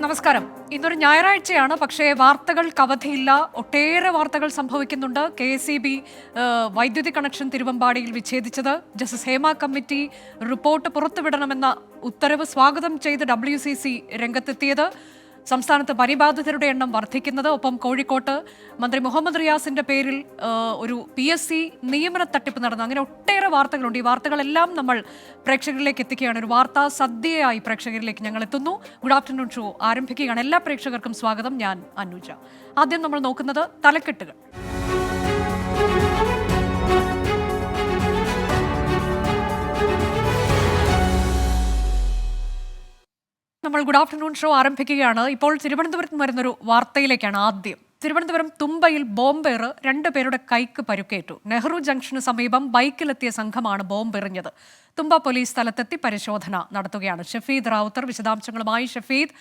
നമസ്കാരം. ഇന്നൊരു ഞായറാഴ്ചയാണ്, പക്ഷേ വാർത്തകൾക്ക് അവധിയില്ല. ഒട്ടേറെ വാർത്തകൾ സംഭവിക്കുന്നുണ്ട്. KSEB വൈദ്യുതി കണക്ഷൻ തിരുവമ്പാടിയിൽ വിച്ഛേദിച്ചത്, ജസ്റ്റിസ് ഹേമ കമ്മിറ്റി റിപ്പോർട്ട് പുറത്തുവിടണമെന്ന ഉത്തരവ് സ്വാഗതം ചെയ്ത് WCC രംഗത്തെത്തിയത്, സംസ്ഥാനത്ത് പരിബാധിതരുടെ എണ്ണം വർദ്ധിക്കുന്നത്, ഒപ്പം കോഴിക്കോട്ട് മന്ത്രി മുഹമ്മദ് റിയാസിന്റെ പേരിൽ ഒരു PSC നിയമന തട്ടിപ്പ് നടന്നു. അങ്ങനെ ഒട്ടേറെ വാർത്തകളുണ്ട്. ഈ വാർത്തകളെല്ലാം നമ്മൾ പ്രേക്ഷകരിലേക്ക് എത്തിക്കുകയാണ്. ഒരു വാർത്താ സദ്യയായി പ്രേക്ഷകരിലേക്ക് ഞങ്ങൾ എത്തുന്നു. ഗുഡ് ആഫ്റ്റർനൂൺ ഷോ ആരംഭിക്കുകയാണ്. എല്ലാ പ്രേക്ഷകർക്കും സ്വാഗതം. ഞാൻ അനുജ. ആദ്യം നമ്മൾ നോക്കുന്നത് തലക്കെട്ടുകൾ. നമ്മൾ ഗുഡ് ആഫ്റ്റർനൂൺ ഷോ ആരംഭിക്കുകയാണ്. ഇപ്പോൾ തിരുവനന്തപുരത്ത് വരുന്നൊരു വാർത്തയിലേക്കാണ്. ആദ്യം തിരുവനന്തപുരം തുമ്പയിൽ ബോംബേറ് 2 പേരുടെ കൈക്ക് പരുക്കേറ്റു. നെഹ്റു ജംഗ്ഷന് സമീപം ബൈക്കിലെത്തിയ സംഘമാണ് ബോംബെറിഞ്ഞത്. തുമ്പ പോലീസ് സ്ഥലത്തെത്തി പരിശോധന നടത്തുകയാണ്. ഷഫീദ് റാവുത്തർ വിശദാംശങ്ങളുമായി. ഷഫീദ്,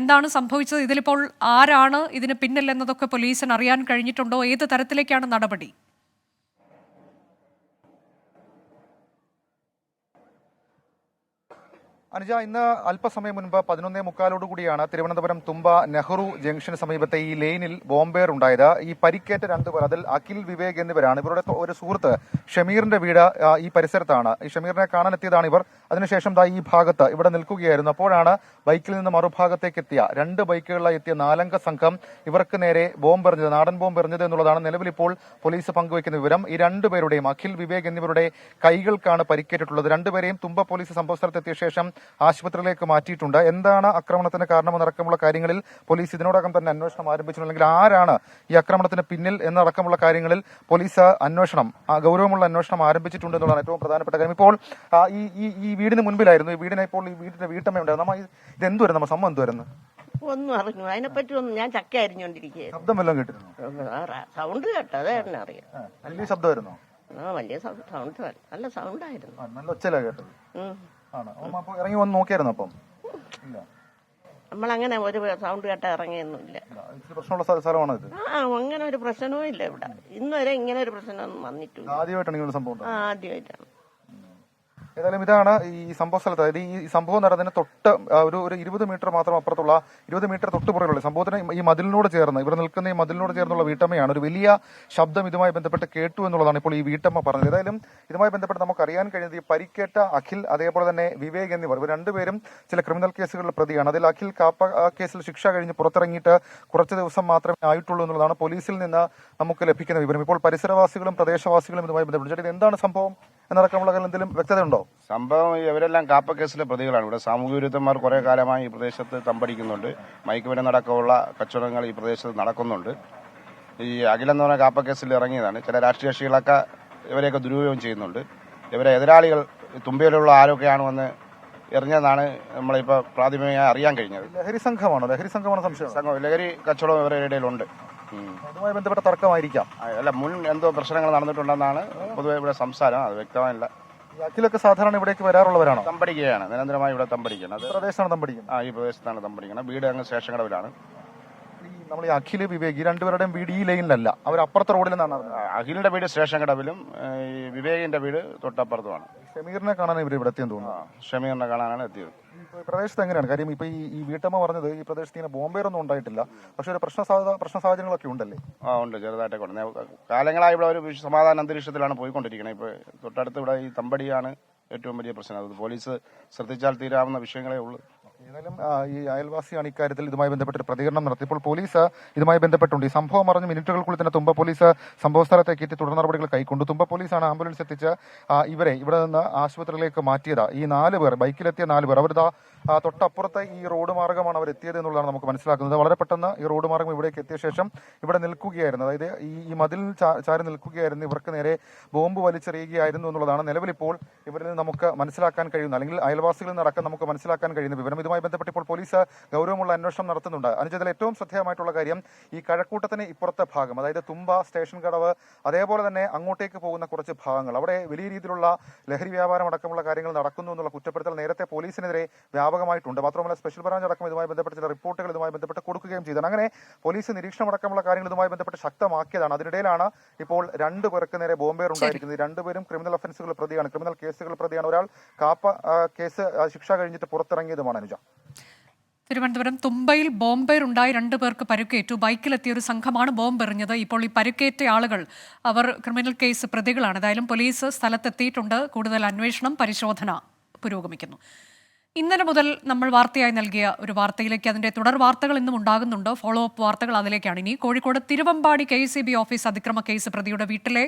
എന്താണ് സംഭവിച്ചത്? ഇതിലിപ്പോൾ ആരാണ് ഇതിന് പിന്നിൽ എന്നതൊക്കെ പോലീസിന് അറിയാൻ കഴിഞ്ഞിട്ടുണ്ടോ? ഏത് തരത്തിലേക്കാണ് നടപടി? അനുജ, ഇന്ന് അല്പസമയം മുൻപ് 11:45 കൂടിയാണ് തിരുവനന്തപുരം തുമ്പ നെഹ്റു ജംഗ്ഷന് സമീപത്തെ ഈ ലെയിനിൽ ബോംബേർ ഉണ്ടായത്. ഈ പരിക്കേറ്റ 2 പേർ, അതിൽ അഖിൽ വിവേക് എന്നിവരാണ്. ഇവരുടെ ഒരു സുഹൃത്ത് ഷമീറിന്റെ വീട് ഈ പരിസരത്താണ്. ഈ ഷമീറിനെ കാണാനെത്തിയതാണ് ഇവർ. അതിനുശേഷം ഈ ഭാഗത്ത് ഇവിടെ നിൽക്കുകയായിരുന്നു. അപ്പോഴാണ് ബൈക്കിൽ നിന്ന് മറുഭാഗത്തേക്ക് എത്തിയ 2 ബൈക്കുകളിലായി എത്തിയ 4-അംഗ സംഘം ഇവർക്ക് നേരെ ബോംബെറിഞ്ഞത്, നാടൻ ബോംബെറിഞ്ഞത് എന്നുള്ളതാണ് നിലവിൽ ഇപ്പോൾ പോലീസ് പങ്കുവയ്ക്കുന്ന വിവരം. ഈ 2 പേരുടെയും, അഖിൽ വിവേക് എന്നിവരുടെ കൈകൾക്കാണ് പരിക്കേറ്റിട്ടുള്ളത്. 2 പേരെയും തുമ്പ പോലീസ് സംഭവ സ്ഥലത്തെത്തിയ ശേഷം ആശുപത്രിയിലേക്ക് മാറ്റിയിട്ടുണ്ട്. എന്താണ് ആക്രമണത്തിന് കാരണമെന്നടക്കമുള്ള കാര്യങ്ങളിൽ പോലീസ് ഇതിനോടകം തന്നെ അന്വേഷണം ആരംഭിച്ചിട്ടുണ്ട്. അല്ലെങ്കിൽ ആരാണ് ഈ ആക്രമണത്തിന് പിന്നിൽ എന്നടക്കമുള്ള കാര്യങ്ങളിൽ പോലീസ് ഗൗരവമുള്ള അന്വേഷണം ആരംഭിച്ചിട്ടുണ്ട് എന്നുള്ളതാണ് ഏറ്റവും പ്രധാനപ്പെട്ട കാര്യം. ഇപ്പോൾ ഈ വീടിന് മുൻപിലായിരുന്നു, ഈ വീടിനെ ഇപ്പോൾ ഈ വീടിന്റെ വീട്ടമ്മ ഉണ്ടായിരുന്നു. ഇത് എന്തുവരുന്നു, നമ്മൾ സംഭവം എന്തുവരുന്നു? ഒന്നും അറിഞ്ഞു അതിനെപ്പറ്റി ഒന്നും. ഞാൻ ചക്ക അരിഞ്ഞോണ്ടിരിക്കുക. ശബ്ദം വല്ലതും കേട്ടിരുന്നു? സൗണ്ട് കേട്ടോ, അതേ അറിയാം. വലിയ ശബ്ദമായിരുന്നു? വലിയ സൗണ്ട്, നല്ല സൗണ്ട് ആയിരുന്നു. നല്ല ഒച്ചയിലാ കേട്ടത്. അപ്പൊ ഇറങ്ങി വന്ന് നോക്കിയായിരുന്നു? അപ്പം ഇല്ല, നമ്മളങ്ങനെ ഒരു സൗണ്ട് കേട്ട ഇറങ്ങിയൊന്നുമില്ല. പ്രശ്നമുള്ള സ്ഥലമാണോ ഇത്? അങ്ങനെ ഒരു പ്രശ്നവും ഇല്ല ഇവിടെ. ഇന്നുവരെ ഇങ്ങനെ ഒരു പ്രശ്നമൊന്നും വന്നിട്ടില്ല. ആദ്യമായിട്ടാണ് ഇങ്ങനെ സംഭവം? ആദ്യമായിട്ടാണ്. ഏതായാലും ഇതാണ് ഈ സംഭവ സ്ഥലത്ത്. അതായത് ഈ സംഭവം നടന്നതിന് തൊട്ട് ഒരു 20 മീറ്റർ മാത്രം അപ്പുറത്തുള്ള, 20 മീറ്റർ തൊട്ട് പുറകിലുള്ള സംഭവത്തിന് ഈ മതിലിനോട് ചേർന്ന്, ഇവിടെ നിൽക്കുന്ന ഈ മതിലിനോട് ചേർന്നുള്ള വീട്ടമ്മയാണ്. ഒരു വലിയ ശബ്ദം ഇതുമായി ബന്ധപ്പെട്ട് കേട്ടു എന്നുള്ളതാണ് ഇപ്പോൾ ഈ വീട്ടമ്മ പറഞ്ഞത്. ഏതായാലും ഇതുമായി ബന്ധപ്പെട്ട് നമുക്ക് അറിയാൻ കഴിയുന്നത് ഈ പരിക്കേറ്റ അഖിൽ, അതേപോലെ തന്നെ വിവേക് എന്നിവർ, ഇവർ 2 പേരും ചില ക്രിമിനൽ കേസുകളിലെ പ്രതിയാണ്. അതിൽ അഖിൽ കാപ്പ കേസിൽ ശിക്ഷ കഴിഞ്ഞ് പുറത്തിറങ്ങിയിട്ട് കുറച്ച് ദിവസം മാത്രമേ ആയിട്ടുള്ളൂ എന്നുള്ളതാണ് പോലീസിൽ നിന്ന് നമുക്ക് ലഭിക്കുന്ന വിവരം. ഇപ്പോൾ പരിസരവാസികളും പ്രദേശവാസികളും ഇതുമായി ബന്ധപ്പെട്ട് എന്താണ് സംഭവം എന്നടക്കമുള്ള എന്തെങ്കിലും വ്യക്തത ഉണ്ടോ? സംഭവം ഇവരെല്ലാം കാപ്പ കേസിലെ പ്രതികളാണ്. ഇവിടെ സാമൂഹ്യ വിരുദ്ധന്മാർ കുറെ കാലമായി ഈ പ്രദേശത്ത് തമ്പടിക്കുന്നുണ്ട്. മയക്കുമരുന്നടക്കമുള്ള കച്ചവടങ്ങൾ ഈ പ്രദേശത്ത് നടക്കുന്നുണ്ട്. ഈ അഖിലെന്ന് പറഞ്ഞ കാപ്പ കേസിൽ ഇറങ്ങിയതാണ്. ചില രാഷ്ട്രീയ കക്ഷികളൊക്കെ ഇവരെയൊക്കെ ദുരുപയോഗം ചെയ്യുന്നുണ്ട്. ഇവരെ എതിരാളികൾ തുമ്പയിലുള്ള ആരൊക്കെയാണെന്ന് എറിഞ്ഞതാണ് നമ്മളിപ്പോൾ പ്രാഥമികമായി അറിയാൻ കഴിഞ്ഞത്. ലഹരി സംഘമാണോ സംശയം? ലഹരി കച്ചവടം ഇവരുടെ ഇടയിലുണ്ട്. അതുമായി ബന്ധപ്പെട്ട തർക്കമായിരിക്കാം. അല്ല, മുൻ എന്തോ പ്രശ്നങ്ങൾ നടന്നിട്ടുണ്ടെന്നാണ് പൊതുവെ ഇവിടെ സംസാരം. അത് വ്യക്തമായില്ല. അഖിലൊക്കെ സാധാരണ ഇവിടേക്ക് വരാറുള്ളവരാണോ? തമ്പടിക്കുകയാണ്, നിരന്തരമായി ഇവിടെ തമ്പടിക്കുന്നത്. പ്രദേശത്താണ് തമ്പടിക്കുന്നത്? ഈ പ്രദേശത്താണ് തമ്പടിക്കുന്നത്. വീട് അങ്ങ് സ്റ്റേഷൻ കടവിലാണ്. നമ്മൾ ഈ അഖില് വിവേക് ഈ 2 പേരുടെയും വീട് ഈ ലൈനിലല്ല, അവർ അപ്പുറത്തെ റോഡിൽ നിന്നാണ്. അഖിലിന്റെ വീട് സ്റ്റേഷൻ കടവിലും ഈ വിവേകിന്റെ വീട് തൊട്ടപ്പുറത്തുമാണ്. ഷമീറിനെ കാണാൻ ഇവർ ഇവിടെ എത്തിയെന്ന് തോന്നുന്നു. ഷമീറിനെ കാണാനാണ് എത്തിയത്. പ്രദേശത്ത് എങ്ങനെയാണ് കാര്യം? ഇപ്പൊ ഈ വീട്ടമ്മ പറഞ്ഞത് ഈ പ്രദേശത്ത് ഇങ്ങനെ ബോംബേറൊന്നും ഉണ്ടായിട്ടില്ല, പക്ഷെ ഒരു പ്രശ്ന സാഹചര്യങ്ങളൊക്കെ ഉണ്ടല്ലേ? ഉണ്ട്, ചെറുതായിട്ടൊക്കെ ഉണ്ട്. കാലങ്ങളായി ഇവിടെ ഒരു സമാധാന അന്തരീക്ഷത്തിലാണ് പോയിക്കൊണ്ടിരിക്കുന്നത്. ഇപ്പൊ തൊട്ടടുത്ത് ഇവിടെ ഈ തമ്പടിയാണ് ഏറ്റവും വലിയ പ്രശ്നം. അത് പോലീസ് ശ്രദ്ധിച്ചാൽ തീരാവുന്ന വിഷയങ്ങളേ ഉള്ളൂ. ഏതായാലും ഈ അയൽവാസിയാണ് ഇക്കാര്യത്തിൽ ഇതുമായി ബന്ധപ്പെട്ട് പ്രതികരണം നടത്തി. ഇപ്പോൾ പോലീസ് ഇതുമായി ബന്ധപ്പെട്ടുണ്ട്. ഈ സംഭവം അറിഞ്ഞ് മിനിറ്റുകൾക്കുള്ളിൽ തന്നെ തുമ്പ പോലീസ് സംഭവ സ്ഥലത്തേക്ക് എത്തി തുടർ നടപടികൾ കൈക്കൊണ്ടു. തുമ്പ പോലീസാണ് ആംബുലൻസ് എത്തിച്ച് ഇവരെ ഇവിടെ നിന്ന് ആശുപത്രിയിലേക്ക് മാറ്റിയത്. ഈ 4 പേർ, ബൈക്കിലെത്തിയ 4 പേർ, അവർ തൊട്ടപ്പുറത്തെ ഈ റോഡ് മാർഗമാണ് അവർ എത്തിയത് എന്നുള്ളതാണ് നമുക്ക് മനസ്സിലാക്കുന്നത്. വളരെ പെട്ടെന്ന് ഈ റോഡ് മാർഗം ഇവിടേക്ക് എത്തിയ ശേഷം ഇവിടെ നിൽക്കുകയായിരുന്നു, അതായത് ഈ മതിൽ ചാരി നിൽക്കുകയായിരുന്നു. ഇവർക്ക് നേരെ ബോംബ് വലിച്ചെറിയുകയായിരുന്നു എന്നുള്ളതാണ് നിലവിൽ ഇപ്പോൾ ഇവരിൽ നിന്ന് നമുക്ക് മനസ്സിലാക്കാൻ കഴിയുന്ന, അല്ലെങ്കിൽ അയൽവാസികളിൽ നിന്നടക്കം നമുക്ക് മനസ്സിലാക്കാൻ കഴിയുന്ന വിവരം. ഇതുമായി ബന്ധപ്പെട്ട് ഇപ്പോൾ പോലീസ് ഗൗരവമുള്ള അന്വേഷണം നടത്തുന്നുണ്ട്. അനുജതിൽ ഏറ്റവും ശ്രദ്ധേയമായിട്ടുള്ള കാര്യം ഈ കഴക്കൂട്ടത്തിന് ഇപ്പുറത്തെ ഭാഗം, അതായത് തുമ്പ സ്റ്റേഷൻ കടവ്, അതേപോലെ തന്നെ അങ്ങോട്ടേക്ക് പോകുന്ന കുറച്ച് ഭാഗങ്ങൾ, അവിടെ വലിയ രീതിയിലുള്ള ലഹരി വ്യാപാരം അടക്കമുള്ള കാര്യങ്ങൾ നടക്കുന്നു എന്നുള്ള കുറ്റപ്പെടുത്തൽ നേരത്തെ പോലീസിനെതിരെ വ്യാപകമായിട്ടുണ്ട്. മാത്രമല്ല സ്പെഷ്യൽ ബ്രാഞ്ച് അടക്കം ഇതുമായി ബന്ധപ്പെട്ട് ചില റിപ്പോർട്ടുകൾ ഇതുമായി ബന്ധപ്പെട്ട് കൊടുക്കുകയും ചെയ്തതാണ്. അങ്ങനെ പോലീസ് നിരീക്ഷണം അടക്കമുള്ള കാര്യങ്ങൾ ഇതുമായി ബന്ധപ്പെട്ട് ശക്തമാക്കിയതാണ്. അതിനിടയിലാണ് ഇപ്പോൾ 2 പേർക്ക് നേരെ ബോംബേർ ഉണ്ടായിരിക്കുന്നത്. 2 പേരും ക്രിമിനൽ ഒഫൻസുകൾ പ്രതിയാണ്, ക്രിമിനൽ കേസുകൾ പ്രതിയാണ്. ഒരാൾ കാപ്പ കേസ് ശിക്ഷ കഴിഞ്ഞിട്ട് പുറത്തിറങ്ങിയതുമാണ്. അനുജ, തിരുവനന്തപുരം തുമ്പയിൽ ബോംബേറുണ്ടായി 2 പേർക്ക് പരുക്കേറ്റു. ബൈക്കിലെത്തിയ ഒരു സംഘമാണ് ബോംബ് എറിഞ്ഞത്. ഇപ്പോൾ ഈ പരുക്കേറ്റ ആളുകൾ അവർ ക്രിമിനൽ കേസ് പ്രതികളാണ്. ഏതായാലും പോലീസ് സ്ഥലത്തെത്തിയിട്ടുണ്ട്. കൂടുതൽ അന്വേഷണം, പരിശോധന പുരോഗമിക്കുന്നു. ഇന്നലെ മുതൽ നമ്മൾ വാർത്തയായി നൽകിയ ഒരു വാർത്തയിലേക്ക് അതിന്റെ തുടർ വാർത്തകൾ ഇന്നും ഉണ്ടാകുന്നുണ്ട്. ഫോളോ അപ്പ് വാർത്തകൾ അതിലേക്കാണ്. ഇനി കോഴിക്കോട് തിരുവമ്പാടി KCB ഓഫീസ് അതിക്രമ കേസ് പ്രതിയുടെ വീട്ടിലെ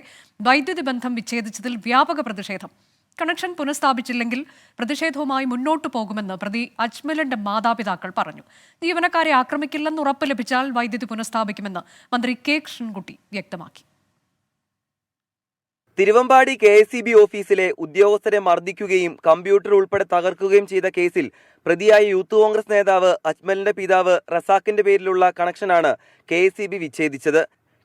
വൈദ്യുതി ബന്ധം വിച്ഛേദിച്ചതിൽ വ്യാപക പ്രതിഷേധം. കണക്ഷൻ പുനഃസ്ഥാപിച്ചില്ലെങ്കിൽ പ്രതിഷേധവുമായി മുന്നോട്ടു പോകുമെന്ന് പ്രതി അജ്മലിന്റെ മാതാപിതാക്കൾ പറഞ്ഞു. ജീവനക്കാരെ ആക്രമിക്കില്ലെന്ന് ഉറപ്പ് ലഭിച്ചാൽ വൈദ്യുതി പുനഃസ്ഥാപിക്കുമെന്ന് മന്ത്രി K കൃഷ്ണൻകുട്ടി വ്യക്തമാക്കി. തിരുവമ്പാടി KCB ഓഫീസിലെ ഉദ്യോഗസ്ഥരെ മർദ്ദിക്കുകയും കമ്പ്യൂട്ടർ ഉൾപ്പെടെ തകർക്കുകയും ചെയ്ത കേസിൽ പ്രതിയായ യൂത്ത് കോൺഗ്രസ് നേതാവ് അജ്മലിന്റെ പിതാവ് റസാഖിന്റെ പേരിലുള്ള കണക്ഷനാണ് KCB വിച്ഛേദിച്ചത്.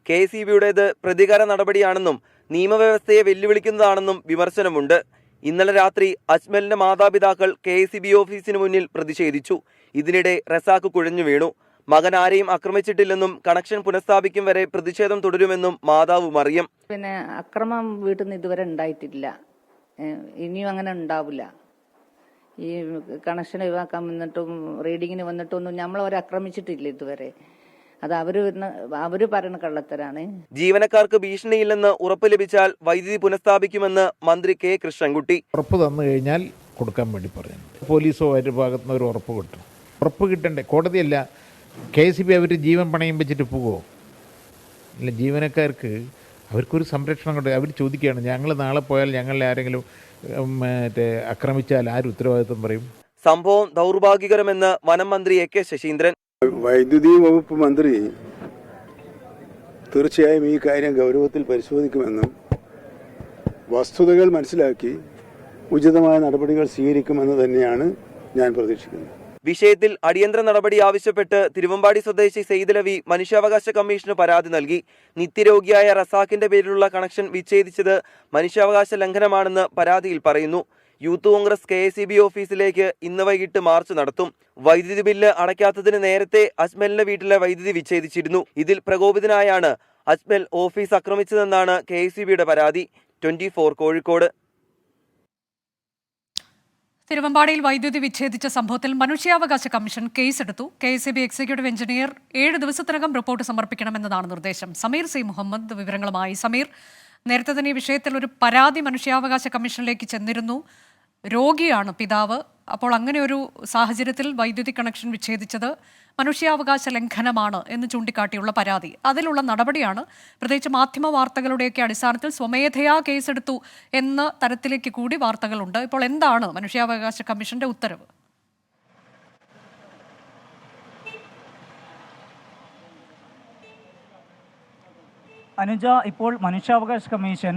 KCBയുടേത് പ്രതികാര നടപടിയാണെന്നും നിയമവ്യവസ്ഥയെ വെല്ലുവിളിക്കുന്നതാണെന്നും വിമർശനമുണ്ട്. ഇന്നലെ രാത്രി അജ്മലിന്റെ മാതാപിതാക്കൾ KCB ഓഫീസിന് മുന്നിൽ പ്രതിഷേധിച്ചു. ഇതിനിടെ റസാഖ് കുഴഞ്ഞു വീണു. മകൻ ആരെയും ആക്രമിച്ചിട്ടില്ലെന്നും കണക്ഷൻ പുനഃസ്ഥാപിക്കും വരെ പ്രതിഷേധം തുടരുമെന്നും മാതാവ് മറിയം. പിന്നെ അക്രമം വീട്ടിൽ നിന്ന് ഇതുവരെ ഉണ്ടായിട്ടില്ല, ഇനിയും അങ്ങനെ ഉണ്ടാവില്ല. ഈ കണക്ഷൻ ഒഴിവാക്കാൻ വന്നിട്ടും റീഡിങ്ങിന് വന്നിട്ടൊന്നും നമ്മളവരെ ആക്രമിച്ചിട്ടില്ല ഇതുവരെ. അത് അവര് പറയുന്ന കള്ളത്തരാണ്. ജീവനക്കാർക്ക് ഭീഷണിയില്ലെന്ന് ഉറപ്പ് ലഭിച്ചാൽ വൈദ്യുതി പുനഃസ്ഥാപിക്കുമെന്ന് മന്ത്രി K കൃഷ്ണൻകുട്ടി. ഉറപ്പ് തന്നു കഴിഞ്ഞാൽ കൊടുക്കാൻ വേണ്ടി പറഞ്ഞു. പോലീസോ അവരുടെ ഭാഗത്ത് നിന്ന് ഒരു ഉറപ്പ് കിട്ടും. ഉറപ്പ് കിട്ടണ്ടേ? കോടതിയല്ല, KCB അവർ ജീവൻ പണയം വെച്ചിട്ട് പോകുമോ? ഇല്ല, ജീവനക്കാർക്ക് അവർക്കൊരു സംരക്ഷണം കൊണ്ട് അവർ ചോദിക്കുകയാണ്, ഞങ്ങൾ നാളെ പോയാൽ ഞങ്ങളെ ആരെങ്കിലും ആക്രമിച്ചാൽ ആര് ഉത്തരവാദിത്വം പറയും? സംഭവം ദൗർഭാഗ്യകരമെന്ന് വനം മന്ത്രി AK ശശീന്ദ്രൻ. വൈദ്യുതി വകുപ്പ് മന്ത്രി തീർച്ചയായും ഈ കാര്യം ഗൗരവത്തിൽ പരിശോധിക്കുമെന്നും വസ്തുതകൾ മനസ്സിലാക്കി ഉചിതമായ നടപടികൾ സ്വീകരിക്കുമെന്ന് തന്നെയാണ് ഞാൻ പ്രതീക്ഷിക്കുന്നത്. വിഷയത്തിൽ അടിയന്തര നടപടി ആവശ്യപ്പെട്ട് തിരുവമ്പാടി സ്വദേശി സെയ്ദലവി മനുഷ്യാവകാശ കമ്മീഷന് പരാതി നൽകി. നിത്യരോഗിയായ റസാഖിന്റെ പേരിലുള്ള കണക്ഷൻ വിച്ഛേദിച്ചത് മനുഷ്യാവകാശ ലംഘനമാണെന്ന് പരാതിയിൽ പറയുന്നു. യൂത്ത് കോൺഗ്രസ് KCB ഓഫീസിലേക്ക് ഇന്ന് വൈകിട്ട് മാർച്ച് നടത്തും. വൈദ്യുതി ബില്ല് അടയ്ക്കാത്തതിന് നേരത്തെ അജ്മലിന്റെ വീട്ടിലെ വൈദ്യുതി വിച്ഛേദിച്ചിരുന്നു. ഇതിൽ പ്രകോപിതനായാണ് അജ്മൽ ഓഫീസ് ആക്രമിച്ചതെന്നാണ് KCBയുടെ പരാതി. 24 കോഴിക്കോട്. തിരുവമ്പാടിയിൽ വൈദ്യുതി വിച്ഛേദിച്ച സംഭവത്തിൽ മനുഷ്യാവകാശ കമ്മീഷൻ കേസെടുത്തു. KCB എക്സിക്യൂട്ടീവ് എഞ്ചിനീയർ 7 ദിവസത്തിനകം റിപ്പോർട്ട് സമർപ്പിക്കണമെന്നതാണ് നിർദ്ദേശം. സമീർ C മുഹമ്മദ് വിവരങ്ങളുമായി. സമീർ, നേരത്തെ തന്നെ ഈ വിഷയത്തിൽ ഒരു പരാതി മനുഷ്യാവകാശ കമ്മീഷനിലേക്ക് ചെന്നിരുന്നു. രോഗിയാണ് പിതാവ്. അപ്പോൾ അങ്ങനെ ഒരു സാഹചര്യത്തിൽ വൈദ്യുതി കണക്ഷൻ വിച്ഛേദിച്ചത് മനുഷ്യാവകാശ ലംഘനമാണ് എന്ന് ചൂണ്ടിക്കാട്ടിയുള്ള പരാതി, അതിലുള്ള നടപടിയാണ്. പ്രത്യേകിച്ച് മാധ്യമ വാർത്തകളുടെയൊക്കെ അടിസ്ഥാനത്തിൽ സ്വമേധയാ കേസെടുത്തു എന്ന തരത്തിലേക്ക് കൂടി വാർത്തകളുണ്ട്. ഇപ്പോൾ എന്താണ് മനുഷ്യാവകാശ കമ്മീഷന്റെ ഉത്തരവ്? അനുജ, ഇപ്പോൾ മനുഷ്യാവകാശ കമ്മീഷൻ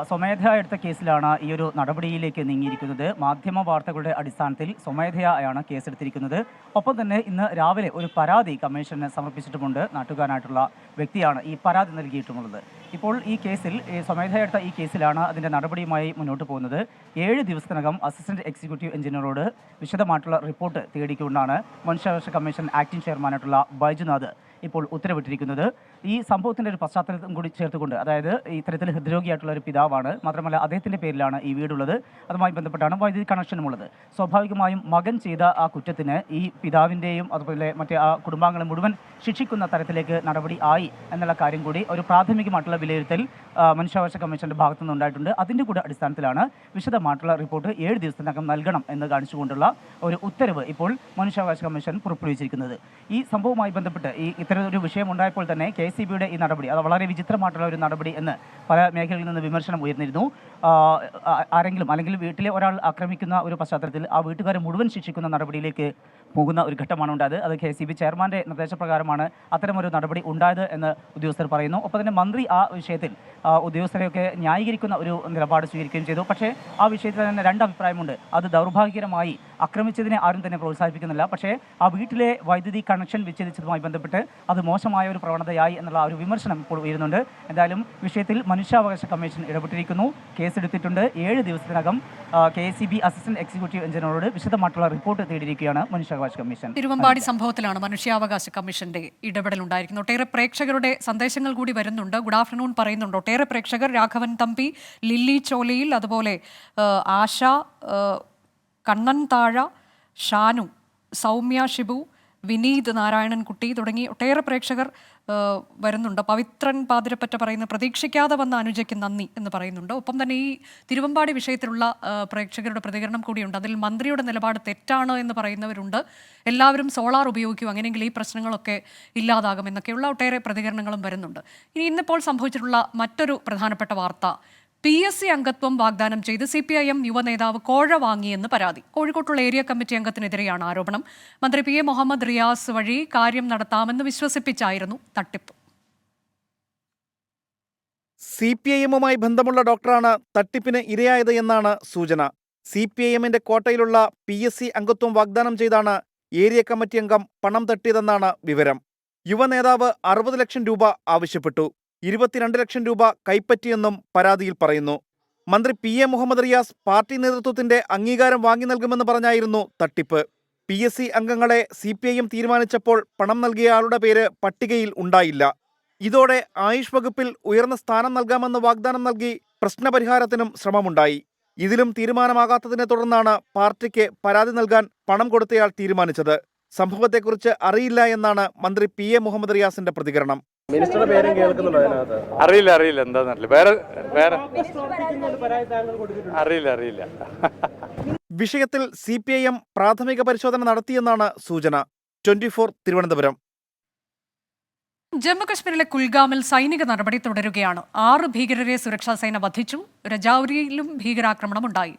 സ്വമേധയാ എടുത്ത കേസിലാണ് ഈ ഒരു നടപടിയിലേക്ക് നീങ്ങിയിരിക്കുന്നത്. മാധ്യമ വാർത്തകളുടെ അടിസ്ഥാനത്തിൽ സ്വമേധയായാണ് കേസെടുത്തിരിക്കുന്നത്. ഒപ്പം തന്നെ ഇന്ന് രാവിലെ ഒരു പരാതി കമ്മീഷന് സമർപ്പിച്ചിട്ടുമുണ്ട്. നാട്ടുകാരനായിട്ടുള്ള വ്യക്തിയാണ് ഈ പരാതി നൽകിയിട്ടുമുള്ളത്. ഇപ്പോൾ ഈ കേസിൽ സ്വമേധയാ എടുത്ത ഈ കേസിലാണ് അതിൻ്റെ നടപടിയുമായി മുന്നോട്ട് പോകുന്നത്. 7 ദിവസത്തിനകം അസിസ്റ്റന്റ് എക്സിക്യൂട്ടീവ് എഞ്ചിനീയറോട് വിശദമായിട്ടുള്ള റിപ്പോർട്ട് തേടിക്കൊണ്ടാണ് മനുഷ്യാവകാശ കമ്മീഷൻ ആക്ടിംഗ് ചെയർമാനായിട്ടുള്ള ബൈജുനാഥ് ഇപ്പോൾ ഉത്തരവിട്ടിരിക്കുന്നത്. ഈ സംഭവത്തിൻ്റെ ഒരു പശ്ചാത്തലം കൂടി ചേർത്തുകൊണ്ട്, അതായത് ഇത്തരത്തിൽ ഹൃദ്രോഗിയായിട്ടുള്ള ഒരു പിതാവാണ്, മാത്രമല്ല അദ്ദേഹത്തിൻ്റെ പേരിലാണ് ഈ വീടുള്ളത്, അതുമായി ബന്ധപ്പെട്ടാണ് വൈദ്യുതി കണക്ഷനുമുള്ളത്. സ്വാഭാവികമായും മകൻ ചെയ്ത ആ കുറ്റത്തിന് ഈ പിതാവിൻ്റെയും അതുപോലെ മറ്റേ ആ കുടുംബാംഗങ്ങളെ മുഴുവൻ ശിക്ഷിക്കുന്ന തരത്തിലേക്ക് നടപടി ആയി എന്നുള്ള കാര്യം കൂടി ഒരു പ്രാഥമികമായിട്ടുള്ള വിലയിരുത്തൽ മനുഷ്യാവകാശ കമ്മീഷൻ്റെ ഭാഗത്തു നിന്നുണ്ടായിട്ടുണ്ട്. അതിൻ്റെ കൂടെ അടിസ്ഥാനത്തിലാണ് വിശദമായിട്ടുള്ള റിപ്പോർട്ട് 7 ദിവസത്തിനകം നൽകണം എന്ന് കാണിച്ചുകൊണ്ടുള്ള ഒരു ഉത്തരവ് ഇപ്പോൾ മനുഷ്യാവകാശ കമ്മീഷൻ പുറപ്പെടുവിച്ചിരിക്കുന്നത്. ഈ സംഭവവുമായി ബന്ധപ്പെട്ട് ഇത്തരമൊരു വിഷയം ഉണ്ടായപ്പോൾ തന്നെ KCBയുടെ ഈ നടപടി അത് വളരെ വിചിത്രമായിട്ടുള്ള ഒരു നടപടി എന്ന് പല മേഖലകളിൽ നിന്ന് വിമർശനം ഉയർന്നിരുന്നു. ആരെങ്കിലും അല്ലെങ്കിൽ വീട്ടിലെ ഒരാൾ ആക്രമിക്കുന്ന ഒരു പശ്ചാത്തലത്തിൽ ആ വീട്ടുകാരെ മുഴുവൻ ശിക്ഷിക്കുന്ന നടപടിയിലേക്ക് പോകുന്ന ഒരു ഘട്ടമാണ് ഉണ്ടായത്. അത് KCB ചെയർമാൻ്റെ നിർദ്ദേശപ്രകാരമാണ് അത്തരമൊരു നടപടി ഉണ്ടായത് എന്ന് ഉദ്യോഗസ്ഥർ പറയുന്നു. ഒപ്പം തന്നെ മന്ത്രി ആ വിഷയത്തിൽ ഉദ്യോഗസ്ഥരെയൊക്കെ ന്യായീകരിക്കുന്ന ഒരു നിലപാട് സ്വീകരിക്കുകയും ചെയ്തു. പക്ഷേ ആ വിഷയത്തിൽ തന്നെ 2 അഭിപ്രായമുണ്ട്. അത് ദൗർഭാഗ്യകരമായി ആക്രമിച്ചതിനെ ആരും തന്നെ പ്രോത്സാഹിപ്പിക്കുന്നില്ല. പക്ഷേ ആ വീട്ടിലെ വൈദ്യുതി കണക്ഷൻ വിച്ഛേദിച്ചതുമായി ബന്ധപ്പെട്ട് അത് മോശമായ ഒരു പ്രവണതയായി എന്നുള്ള ഒരു വിമർശനം ഇപ്പോൾ ഉയരുന്നുണ്ട്. എന്തായാലും വിഷയത്തിൽ മനുഷ്യാവകാശ കമ്മീഷൻ ഇടപെട്ടിരിക്കുന്നു, കേസെടുത്തിട്ടുണ്ട്. 7 ദിവസത്തിനകം KCB അസിസ്റ്റന്റ് എക്സിക്യൂട്ടീവ് എഞ്ചിനീയറോട് വിശദമായിട്ടുള്ള റിപ്പോർട്ട് തേടിയിരിക്കുകയാണ് മനുഷ്യാവകാശ കമ്മീഷൻ. തിരുവമ്പാടി സംഭവത്തിലാണ് മനുഷ്യാവകാശ കമ്മീഷന്റെ ഇടപെടൽ ഉണ്ടായിരിക്കുന്നത്. ഒട്ടേറെ പ്രേക്ഷകരുടെ സന്ദേശങ്ങൾ കൂടി വരുന്നുണ്ട്. ഗുഡ് ആഫ്റ്റർനൂൺ പറയുന്നുണ്ട് ഒട്ടേറെ പ്രേക്ഷകർ. രാഘവൻ തമ്പി, ലില്ലി ചോലയിൽ, അതുപോലെ ആശ, കണ്ണൻ താഴ, ഷാനു, സൗമ്യ ഷിബു, വിനീത് നാരായണൻകുട്ടി തുടങ്ങി ഒട്ടേറെ പ്രേക്ഷകർ വരുന്നുണ്ട്. പവിത്രൻ പാതിരപ്പറ്റ പറയുന്ന പ്രതീക്ഷിക്കാതെ വന്ന അനുജയ്ക്ക് നന്ദി എന്ന് പറയുന്നുണ്ട്. ഒപ്പം തന്നെ ഈ തിരുവമ്പാടി വിഷയത്തിലുള്ള പ്രേക്ഷകരുടെ പ്രതികരണം കൂടിയുണ്ട്. അതിൽ മന്ത്രിയുടെ നിലപാട് തെറ്റാണ് എന്ന് പറയുന്നവരുണ്ട്. എല്ലാവരും സോളാർ ഉപയോഗിക്കും, അങ്ങനെയെങ്കിൽ ഈ പ്രശ്നങ്ങളൊക്കെ ഇല്ലാതാകും എന്നൊക്കെയുള്ള ഒട്ടേറെ പ്രതികരണങ്ങളും വരുന്നുണ്ട്. ഇന്നിപ്പോൾ സംഭവിച്ചിട്ടുള്ള മറ്റൊരു പ്രധാനപ്പെട്ട വാർത്ത, PSC അംഗത്വം വാഗ്ദാനം ചെയ്ത് CPIM യുവനേതാവ് കോഴ വാങ്ങിയെന്ന് പരാതി. കോഴിക്കോട്ടുള്ള ഏരിയ കമ്മിറ്റി അംഗത്തിനെതിരെയാണ് ആരോപണം. മന്ത്രി PA മുഹമ്മദ് റിയാസ് വഴി കാര്യം നടത്താമെന്ന് വിശ്വസിപ്പിച്ചായിരുന്നു തട്ടിപ്പ്. CPIMുമായി ബന്ധമുള്ള ഡോക്ടറാണ് തട്ടിപ്പിന് ഇരയായത് എന്നാണ് സൂചന. CPIMന്റെ കോട്ടയിലുള്ള PSC അംഗത്വം വാഗ്ദാനം ചെയ്താണ് ഏരിയ കമ്മിറ്റി അംഗം പണം തട്ടിയതെന്നാണ് വിവരം. യുവനേതാവ് 60 ലക്ഷം രൂപ ആവശ്യപ്പെട്ടു. 22 ലക്ഷം രൂപ കൈപ്പറ്റിയെന്നും പരാതിയിൽ പറയുന്നു. മന്ത്രി PA മുഹമ്മദ് റിയാസ് പാർട്ടി നേതൃത്വത്തിന്റെ അംഗീകാരം വാങ്ങി നൽകുമെന്ന് പറഞ്ഞായിരുന്നു തട്ടിപ്പ്. PSC അംഗങ്ങളെ CPIM തീരുമാനിച്ചപ്പോൾ പണം നൽകിയ ആളുടെ പേര് പട്ടികയിൽ ഉണ്ടായില്ല. ഇതോടെ ആയുഷ് വകുപ്പിൽ ഉയർന്ന സ്ഥാനം നൽകാമെന്ന് വാഗ്ദാനം നൽകി പ്രശ്നപരിഹാരത്തിനും ശ്രമമുണ്ടായി. ഇതിലും തീരുമാനമാകാത്തതിനെ തുടർന്നാണ് പാർട്ടിക്ക് പരാതി നൽകാൻ പണം കൊടുത്തയാൾ തീരുമാനിച്ചത്. സംഭവത്തെക്കുറിച്ച് അറിയില്ല എന്നാണ് മന്ത്രി PA മുഹമ്മദ് റിയാസിന്റെ പ്രതികരണം. മിനിസ്റ്ററുടെ പേരും കേൾക്കുന്നുണ്ടോ അതിനകത്ത്? അറിയില്ല എന്താന്നറിയില്ല. വേറെ അറിയില്ല. വിഷയത്തിൽ CPIM പ്രാഥമിക പരിശോധന നടത്തിയെന്നാണ് സൂചന. 24 തിരുവനന്തപുരം. ജമ്മുകശ്മീരിലെ കുൽഗാമിൽ സൈനിക നടപടി തുടരുകയാണ്. 6 ഭീകരരെ സുരക്ഷാ സേന വധിച്ചു. രജൌരിയിലും ഭീകരാക്രമണമുണ്ടായി.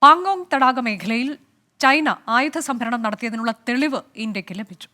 പാങ്കോങ് തടാക മേഖലയിൽ ചൈന ആയുധ സംഭരണം നടത്തിയതിനുള്ള തെളിവ് ഇന്ത്യക്ക് ലഭിച്ചു.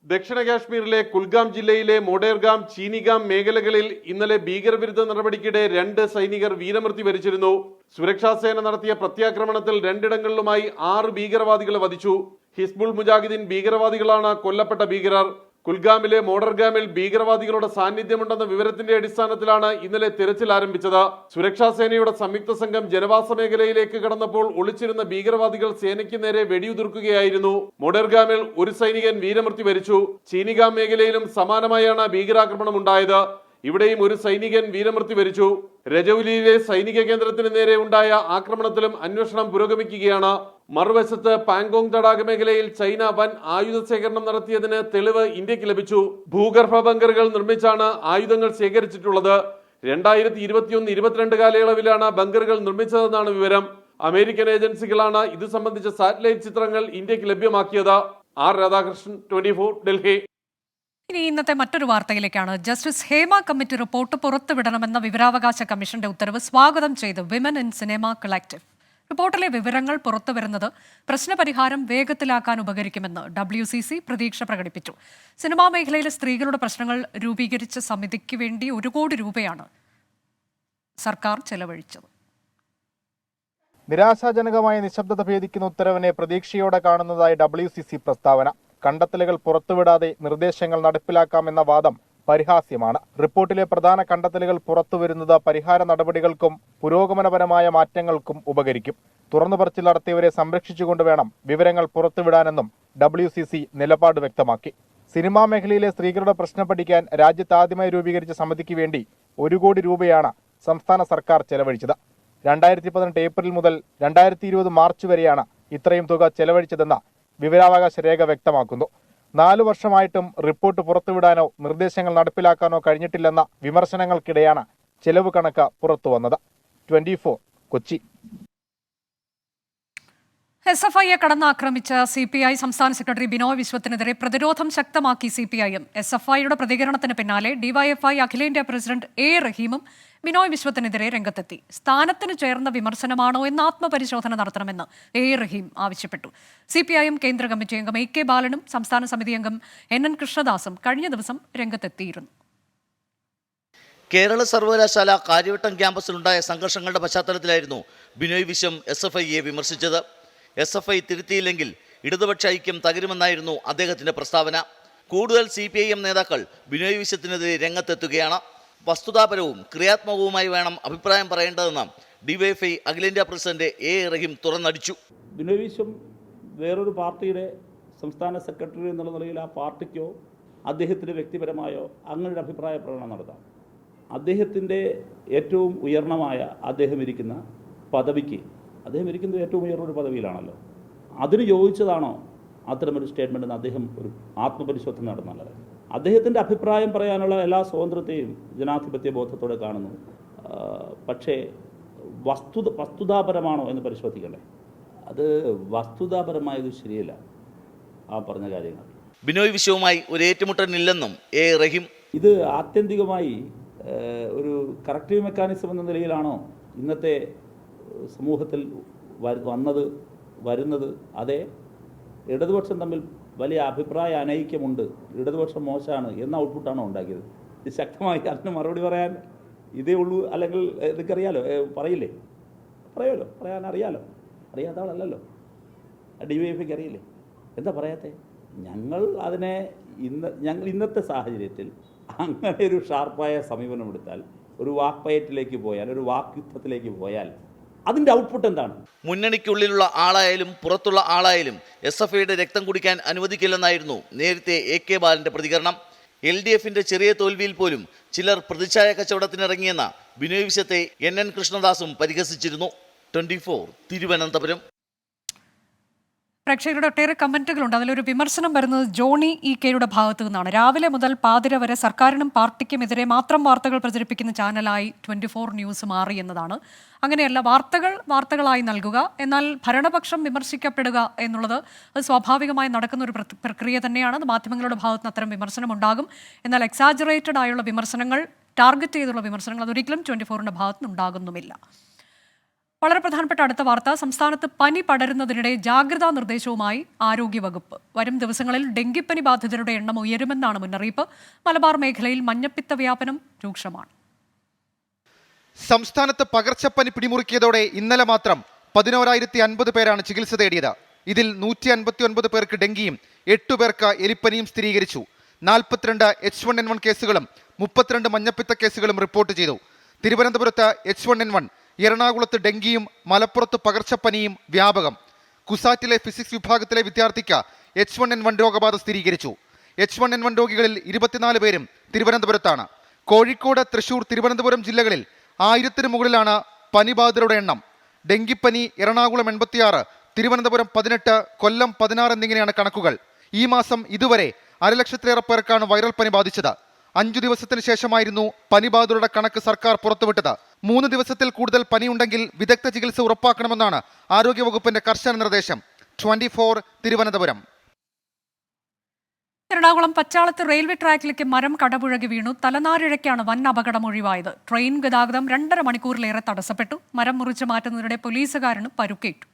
ദക്ഷിണ കാശ്മീരിലെ കുൽഗാം ജില്ലയിലെ മോഡേർഗാം, ചീനിഗാം മേഖലകളിൽ ഇന്നലെ ഭീകരവിരുദ്ധ നടപടിക്കിടെ 2 സൈനികർ വീരമൃത്യു വരിച്ചിരുന്നു. സുരക്ഷാ സേന നടത്തിയ പ്രത്യാക്രമണത്തിൽ 2 ഇടങ്ങളിലുമായി 6 ഭീകരവാദികളെ വധിച്ചു. ഹിസ്ബുൾ മുജാഹിദീൻ ഭീകരവാദികളാണ് കൊല്ലപ്പെട്ട ഭീകരർ. കുൽഗാമിലെ മോഡർഗാമിൽ ഭീകരവാദികളുടെ സാന്നിധ്യമുണ്ടെന്ന വിവരത്തിന്റെ അടിസ്ഥാനത്തിലാണ് ഇന്നലെ തിരച്ചിൽ ആരംഭിച്ചത്. സുരക്ഷാ സേനയുടെ സംയുക്ത സംഘം ജനവാസ മേഖലയിലേക്ക് കടന്നപ്പോൾ ഒളിച്ചിരുന്ന ഭീകരവാദികൾ സേനയ്ക്ക് നേരെ വെടിയുതിർക്കുകയായിരുന്നു. മോഡർഗാമിൽ 1 സൈനികൻ വീരമൃത്യു വരിച്ചു. ചീനിഗാം മേഖലയിലും സമാനമായാണ് ഭീകരാക്രമണം ഉണ്ടായത്. ഇവിടെയും 1 സൈനികൻ വീരമൃത്യു വരിച്ചു. രജൌലിയിലെ സൈനിക കേന്ദ്രത്തിന് നേരെ ഉണ്ടായ ആക്രമണത്തിലും അന്വേഷണം പുരോഗമിക്കുകയാണ്. മറുവശത്ത് പാങ്കോങ് തടാക മേഖലയിൽ ചൈന വൻ ആയുധ ശേഖരണം നടത്തിയതിന് തെളിവ് ഇന്ത്യക്ക് ലഭിച്ചു. ഭൂഗർഭ ബങ്കറുകൾ നിർമ്മിച്ചാണ് ആയുധങ്ങൾ ശേഖരിച്ചിട്ടുള്ളത്. 2021-22 കാലയളവിലാണ് ബങ്കറുകൾ നിർമ്മിച്ചതെന്നാണ് വിവരം. അമേരിക്കൻ ഏജൻസികളാണ് ഇത് സംബന്ധിച്ച സാറ്റലൈറ്റ് ചിത്രങ്ങൾ ഇന്ത്യക്ക് ലഭ്യമാക്കിയത്. R രാധാകൃഷ്ണൻ, 24, ഡൽഹി. ഇനി ഇന്നത്തെ മറ്റൊരു വാർത്തയിലേക്കാണ്. ജസ്റ്റിസ് ഹേമ കമ്മിറ്റി റിപ്പോർട്ട് പുറത്തുവിടണമെന്ന വിവരാവകാശ കമ്മീഷന്റെ ഉത്തരവ് സ്വാഗതം ചെയ്ത് വിമൻ ഇൻ സിനിമ കളക്റ്റീവ്. റിപ്പോർട്ടിലെ വിവരങ്ങൾ പുറത്തുവരുന്നത് പ്രശ്നപരിഹാരം വേഗത്തിലാക്കാൻ ഉപകരിക്കുമെന്ന് WCC പ്രതീക്ഷ പ്രകടിപ്പിച്ചു. സിനിമാ മേഖലയിലെ സ്ത്രീകളുടെ പ്രശ്നങ്ങൾ രൂപീകരിച്ച സമിതിക്ക് വേണ്ടി 1 കോടി രൂപയാണ് സർക്കാർ ചെലവഴിച്ചത്. നിരാശാജനകമായ നിശബ്ദത ഭേദിക്കുന്ന ഉത്തരവിനെ പ്രതീക്ഷയോടെ കാണുന്നതായി WCC പ്രസ്താവന. കണ്ടെത്തലുകൾ പുറത്തുവിടാതെ നിർദ്ദേശങ്ങൾ നടപ്പിലാക്കാമെന്ന വാദം പരിഹാസ്യമാണ്. റിപ്പോർട്ടിലെ പ്രധാന കണ്ടെത്തലുകൾ പുറത്തുവരുന്നത് പരിഹാര നടപടികൾക്കും പുരോഗമനപരമായ മാറ്റങ്ങൾക്കും ഉപകരിക്കും. തുറന്നുപറച്ചിൽ നടത്തിയവരെ സംരക്ഷിച്ചുകൊണ്ട് വേണം വിവരങ്ങൾ പുറത്തുവിടാനെന്നും WCC നിലപാട് വ്യക്തമാക്കി. സിനിമാ മേഖലയിലെ സ്ത്രീകളുടെ പ്രശ്നം പഠിക്കാൻ രാജ്യത്ത് ആദ്യമായി രൂപീകരിച്ച സമിതിക്ക് വേണ്ടി 1 കോടി രൂപയാണ് സംസ്ഥാന സർക്കാർ ചെലവഴിച്ചത്. 2018 ഏപ്രിൽ മുതൽ 2020 മാർച്ച് വരെയാണ് ഇത്രയും തുക ചെലവഴിച്ചതെന്ന് വിവരാവകാശ രേഖ വ്യക്തമാക്കുന്നു. 4 വർഷമായിട്ടും റിപ്പോർട്ട് പുറത്തുവിടാനോ നിർദ്ദേശങ്ങൾ നടപ്പിലാക്കാനോ കഴിഞ്ഞിട്ടില്ലെന്ന വിമർശനങ്ങൾക്കിടെയാണ് ചെലവ് കണക്ക് പുറത്തുവന്നത്. 24, കൊച്ചി. SFIയെ കടന്നാക്രമിച്ച CPI സംസ്ഥാന സെക്രട്ടറി ബിനോയ് വിശ്വത്തിനെതിരെ പ്രതിരോധം ശക്തമാക്കി CPIM. SFIയുടെ പ്രതികരണത്തിന് പിന്നാലെ DYFI അഖിലേന്ത്യാ പ്രസിഡന്റ് A റഹീമും ബിനോയ് വിശ്വത്തിനെതിരെ രംഗത്തെത്തി. സ്ഥാനത്തിന് ചേർന്ന വിമർശനമാണോ എന്ന് ആത്മപരിശോധന നടത്തണമെന്ന് A റഹീം ആവശ്യപ്പെട്ടു. CPIM കേന്ദ്ര കമ്മിറ്റി അംഗം AK ബാലനും സംസ്ഥാന സമിതി അംഗം NN കൃഷ്ണദാസും കഴിഞ്ഞ ദിവസം രംഗത്തെത്തിയിരുന്നു. കേരള സർവകലാശാല കാര്യവട്ടം ക്യാമ്പസിലുണ്ടായ സംഘർഷങ്ങളുടെ പശ്ചാത്തലത്തിലായിരുന്നു ബിനോയ് വിശ്വം SFIയെ വിമർശിച്ചത്. SFI തിരുത്തിയില്ലെങ്കിൽ ഇടതുപക്ഷ ഐക്യം തകരുമെന്നായിരുന്നു അദ്ദേഹത്തിന്റെ പ്രസ്താവന. കൂടുതൽ CPIM നേതാക്കൾ ബിനോയ് വിശ്വത്തിനെതിരെ രംഗത്തെത്തുകയാണ്. വസ്തുതാപരവും ക്രിയാത്മകവുമായി വേണം അഭിപ്രായം പറയേണ്ടതെന്ന് DYFI അഖിലേന്ത്യാ പ്രസിഡന്റ് A റഹീം തുറന്നടിച്ചു. ബിനോയ് വിശ്വം വേറൊരു പാർട്ടിയുടെ സംസ്ഥാന സെക്രട്ടറി എന്നുള്ള നിലയിൽ ആ പാർട്ടിക്കോ അദ്ദേഹത്തിൻ്റെ വ്യക്തിപരമായോ അങ്ങനൊരു അഭിപ്രായ പ്രകടനം നടത്താം. അദ്ദേഹത്തിൻ്റെ ഏറ്റവും ഉയർന്നമായ അദ്ദേഹം ഇരിക്കുന്ന പദവിക്ക്, അദ്ദേഹം ഇരിക്കുന്നത് ഏറ്റവും ഉയർന്നൊരു പദവിയിലാണല്ലോ, അതിന് യോജിച്ചതാണോ അത്തരമൊരു സ്റ്റേറ്റ്മെൻറ്റ് എന്ന് അദ്ദേഹം ഒരു ആത്മപരിശോധന നടന്നാൽ അദ്ദേഹത്തിൻ്റെ അഭിപ്രായം പറയാനുള്ള എല്ലാ സ്വാതന്ത്ര്യത്തെയും ജനാധിപത്യ ബോധത്തോടെ കാണുന്നു. പക്ഷേ വസ്തുതാപരമാണോ എന്ന് പരിശോധിക്കണ്ടേ? അത് വസ്തുതാപരമായത് ശരിയല്ല ആ പറഞ്ഞ കാര്യങ്ങൾ. ബിനോയ് വിശ്വവുമായി ഒരു ഏറ്റുമുട്ടലില്ലെന്നും എ റഹീം. ഇത് ആത്യന്തികമായി ഒരു കറക്റ്റീവ് മെക്കാനിസം എന്ന നിലയിലാണോ ഇന്നത്തെ സമൂഹത്തിൽ വരുന്നത്? അതേ ഇടതുപക്ഷം തമ്മിൽ വലിയ അഭിപ്രായ അനൈക്യമുണ്ട്, ഇടതുപക്ഷം മോശമാണ് എന്ന ഔട്ട്പുട്ടാണോ ഉണ്ടാക്കിയത്? ഇത് ശക്തമായി അതിന് മറുപടി പറയാൻ ഇതേ ഉള്ളൂ. അല്ലെങ്കിൽ ഇതൊക്കെറിയാലോ, പറയുമല്ലോ, പറയാൻ അറിയാലോ. അറിയാത്ത ആളല്ലല്ലോ. DYFIക്ക് അറിയില്ലേ? എന്താ പറയാത്തേ? ഞങ്ങൾ ഇന്നത്തെ സാഹചര്യത്തിൽ അങ്ങനെ ഒരു ഷാർപ്പായ സമീപനമെടുത്താൽ, ഒരു വാക്പയറ്റിലേക്ക് പോയാൽ, ഒരു വാക്യുദ്ധത്തിലേക്ക് പോയാൽ അതിൻ്റെ ഔട്ട്പുട്ട് എന്താണ്? മുന്നണിക്കുള്ളിലുള്ള ആളായാലും പുറത്തുള്ള ആളായാലും SFIയുടെ രക്തം കുടിക്കാൻ അനുവദിക്കില്ലെന്നായിരുന്നു നേരത്തെ AK ബാലന്റെ പ്രതികരണം. LDFന്റെ ചെറിയ തോൽവിയിൽ പോലും ചിലർ പ്രതിച്ഛായ കച്ചവടത്തിനിറങ്ങിയെന്ന ബിനോയ് വിശ്വത്തെ NN കൃഷ്ണദാസും പരിഹസിച്ചിരുന്നു. 24 തിരുവനന്തപുരം. പ്രേക്ഷകരുടെ ഒട്ടേറെ കമന്റുകളുണ്ട്. അതിലൊരു വിമർശനം വരുന്നത് ജോണി കെയുടെ ഭാഗത്തു നിന്നാണ്. രാവിലെ മുതൽ പാതിര വരെ സർക്കാരിനും പാർട്ടിക്കുമെതിരെ മാത്രം വാർത്തകൾ പ്രചരിപ്പിക്കുന്ന ചാനലായി 24 ന്യൂസ് മാറി എന്നതാണ്. അങ്ങനെയല്ല, വാർത്തകളായി നൽകുക, എന്നാൽ ഭരണപക്ഷം വിമർശിക്കപ്പെടുക എന്നുള്ളത് അത് സ്വാഭാവികമായി നടക്കുന്ന ഒരു പ്രക്രിയ തന്നെയാണ്. അത് മാധ്യമങ്ങളുടെ ഭാഗത്ത് നിന്ന് അത്തരം വിമർശനം ഉണ്ടാകും. എന്നാൽ എക്സാജറേറ്റഡ് ആയുള്ള വിമർശനങ്ങൾ, ടാർഗറ്റ് ചെയ്തുള്ള വിമർശനങ്ങൾ അതൊരിക്കലും 24ന്റെ ഭാഗത്ത് നിന്നുണ്ടാകുന്നുമില്ല. വളരെ പ്രധാനപ്പെട്ട അടുത്ത വാർത്ത. സംസ്ഥാനത്ത് പനി പടരുന്നതിനിടെ ജാഗ്രതാ നിർദ്ദേശവുമായി ആരോഗ്യവകുപ്പ്. വരും ദിവസങ്ങളിൽ ഡെങ്കിപ്പനി ബാധിതരുടെ എണ്ണം ഉയരുമെന്നാണ് മുന്നറിയിപ്പ്. മലബാർ മേഖലയിൽ മഞ്ഞപ്പിത്ത വ്യാപനം രൂക്ഷമാണ്. സംസ്ഥാനത്ത് പകർച്ചപ്പനി പിടിമുറുക്കിയതോടെ ഇന്നലെ മാത്രം 11,050 പേരാണ് ചികിത്സ തേടിയത്. ഇതിൽ 159 പേർക്ക് ഡെങ്കിയും 8 പേർക്ക് എലിപ്പനിയും സ്ഥിരീകരിച്ചു. 42 H1N1 കേസുകളും 32 മഞ്ഞപ്പിത്ത കേസുകളും റിപ്പോർട്ട് ചെയ്തു. തിരുവനന്തപുരത്ത് H1N1, എറണാകുളത്ത് ഡെങ്കിയും മലപ്പുറത്ത് പകർച്ചപ്പനിയും വ്യാപകം. കുസാറ്റിലെ ഫിസിക്സ് വിഭാഗത്തിലെ വിദ്യാർത്ഥിക്ക് H1N1 രോഗബാധ സ്ഥിരീകരിച്ചു. H1N1 രോഗികളിൽ 24 പേരും തിരുവനന്തപുരത്താണ്. കോഴിക്കോട്, തൃശൂർ, തിരുവനന്തപുരം ജില്ലകളിൽ 1000-ന് മുകളിലാണ് പനിബാധിതരുടെ എണ്ണം. ഡെങ്കിപ്പനി എറണാകുളം 86, തിരുവനന്തപുരം 18, കൊല്ലം 16 എന്നിങ്ങനെയാണ് കണക്കുകൾ. ഈ മാസം ഇതുവരെ 1,00,000-ലേറെ പേർക്കാണ് വൈറൽ പനി ബാധിച്ചത്. 5 ദിവസത്തിന് ശേഷമായിരുന്നു പനിബാധിതരുടെ കണക്ക് സർക്കാർ പുറത്തുവിട്ടത്. 3 ദിവസത്തിൽ കൂടുതൽ പനിയുണ്ടെങ്കിൽ വിദഗ്ധ ചികിത്സ ഉറപ്പാക്കണമെന്നാണ് ആരോഗ്യവകുപ്പിന്റെ കർശന നിർദ്ദേശം. 24 തിരുവനന്തപുരം. എറണാകുളം പച്ചാളത്ത് റെയിൽവേ ട്രാക്കിലേക്ക് മരം കടപുഴകി വീണു. തലനാരിഴയ്ക്കാണ് വൻ അപകടം ഒഴിവായത്. ട്രെയിൻ ഗതാഗതം 2.5 മണിക്കൂറിലേറെ തടസ്സപ്പെട്ടു. മരം മുറിച്ചു മാറ്റുന്നതിനിടെ പോലീസുകാരന് പരുക്കേറ്റു.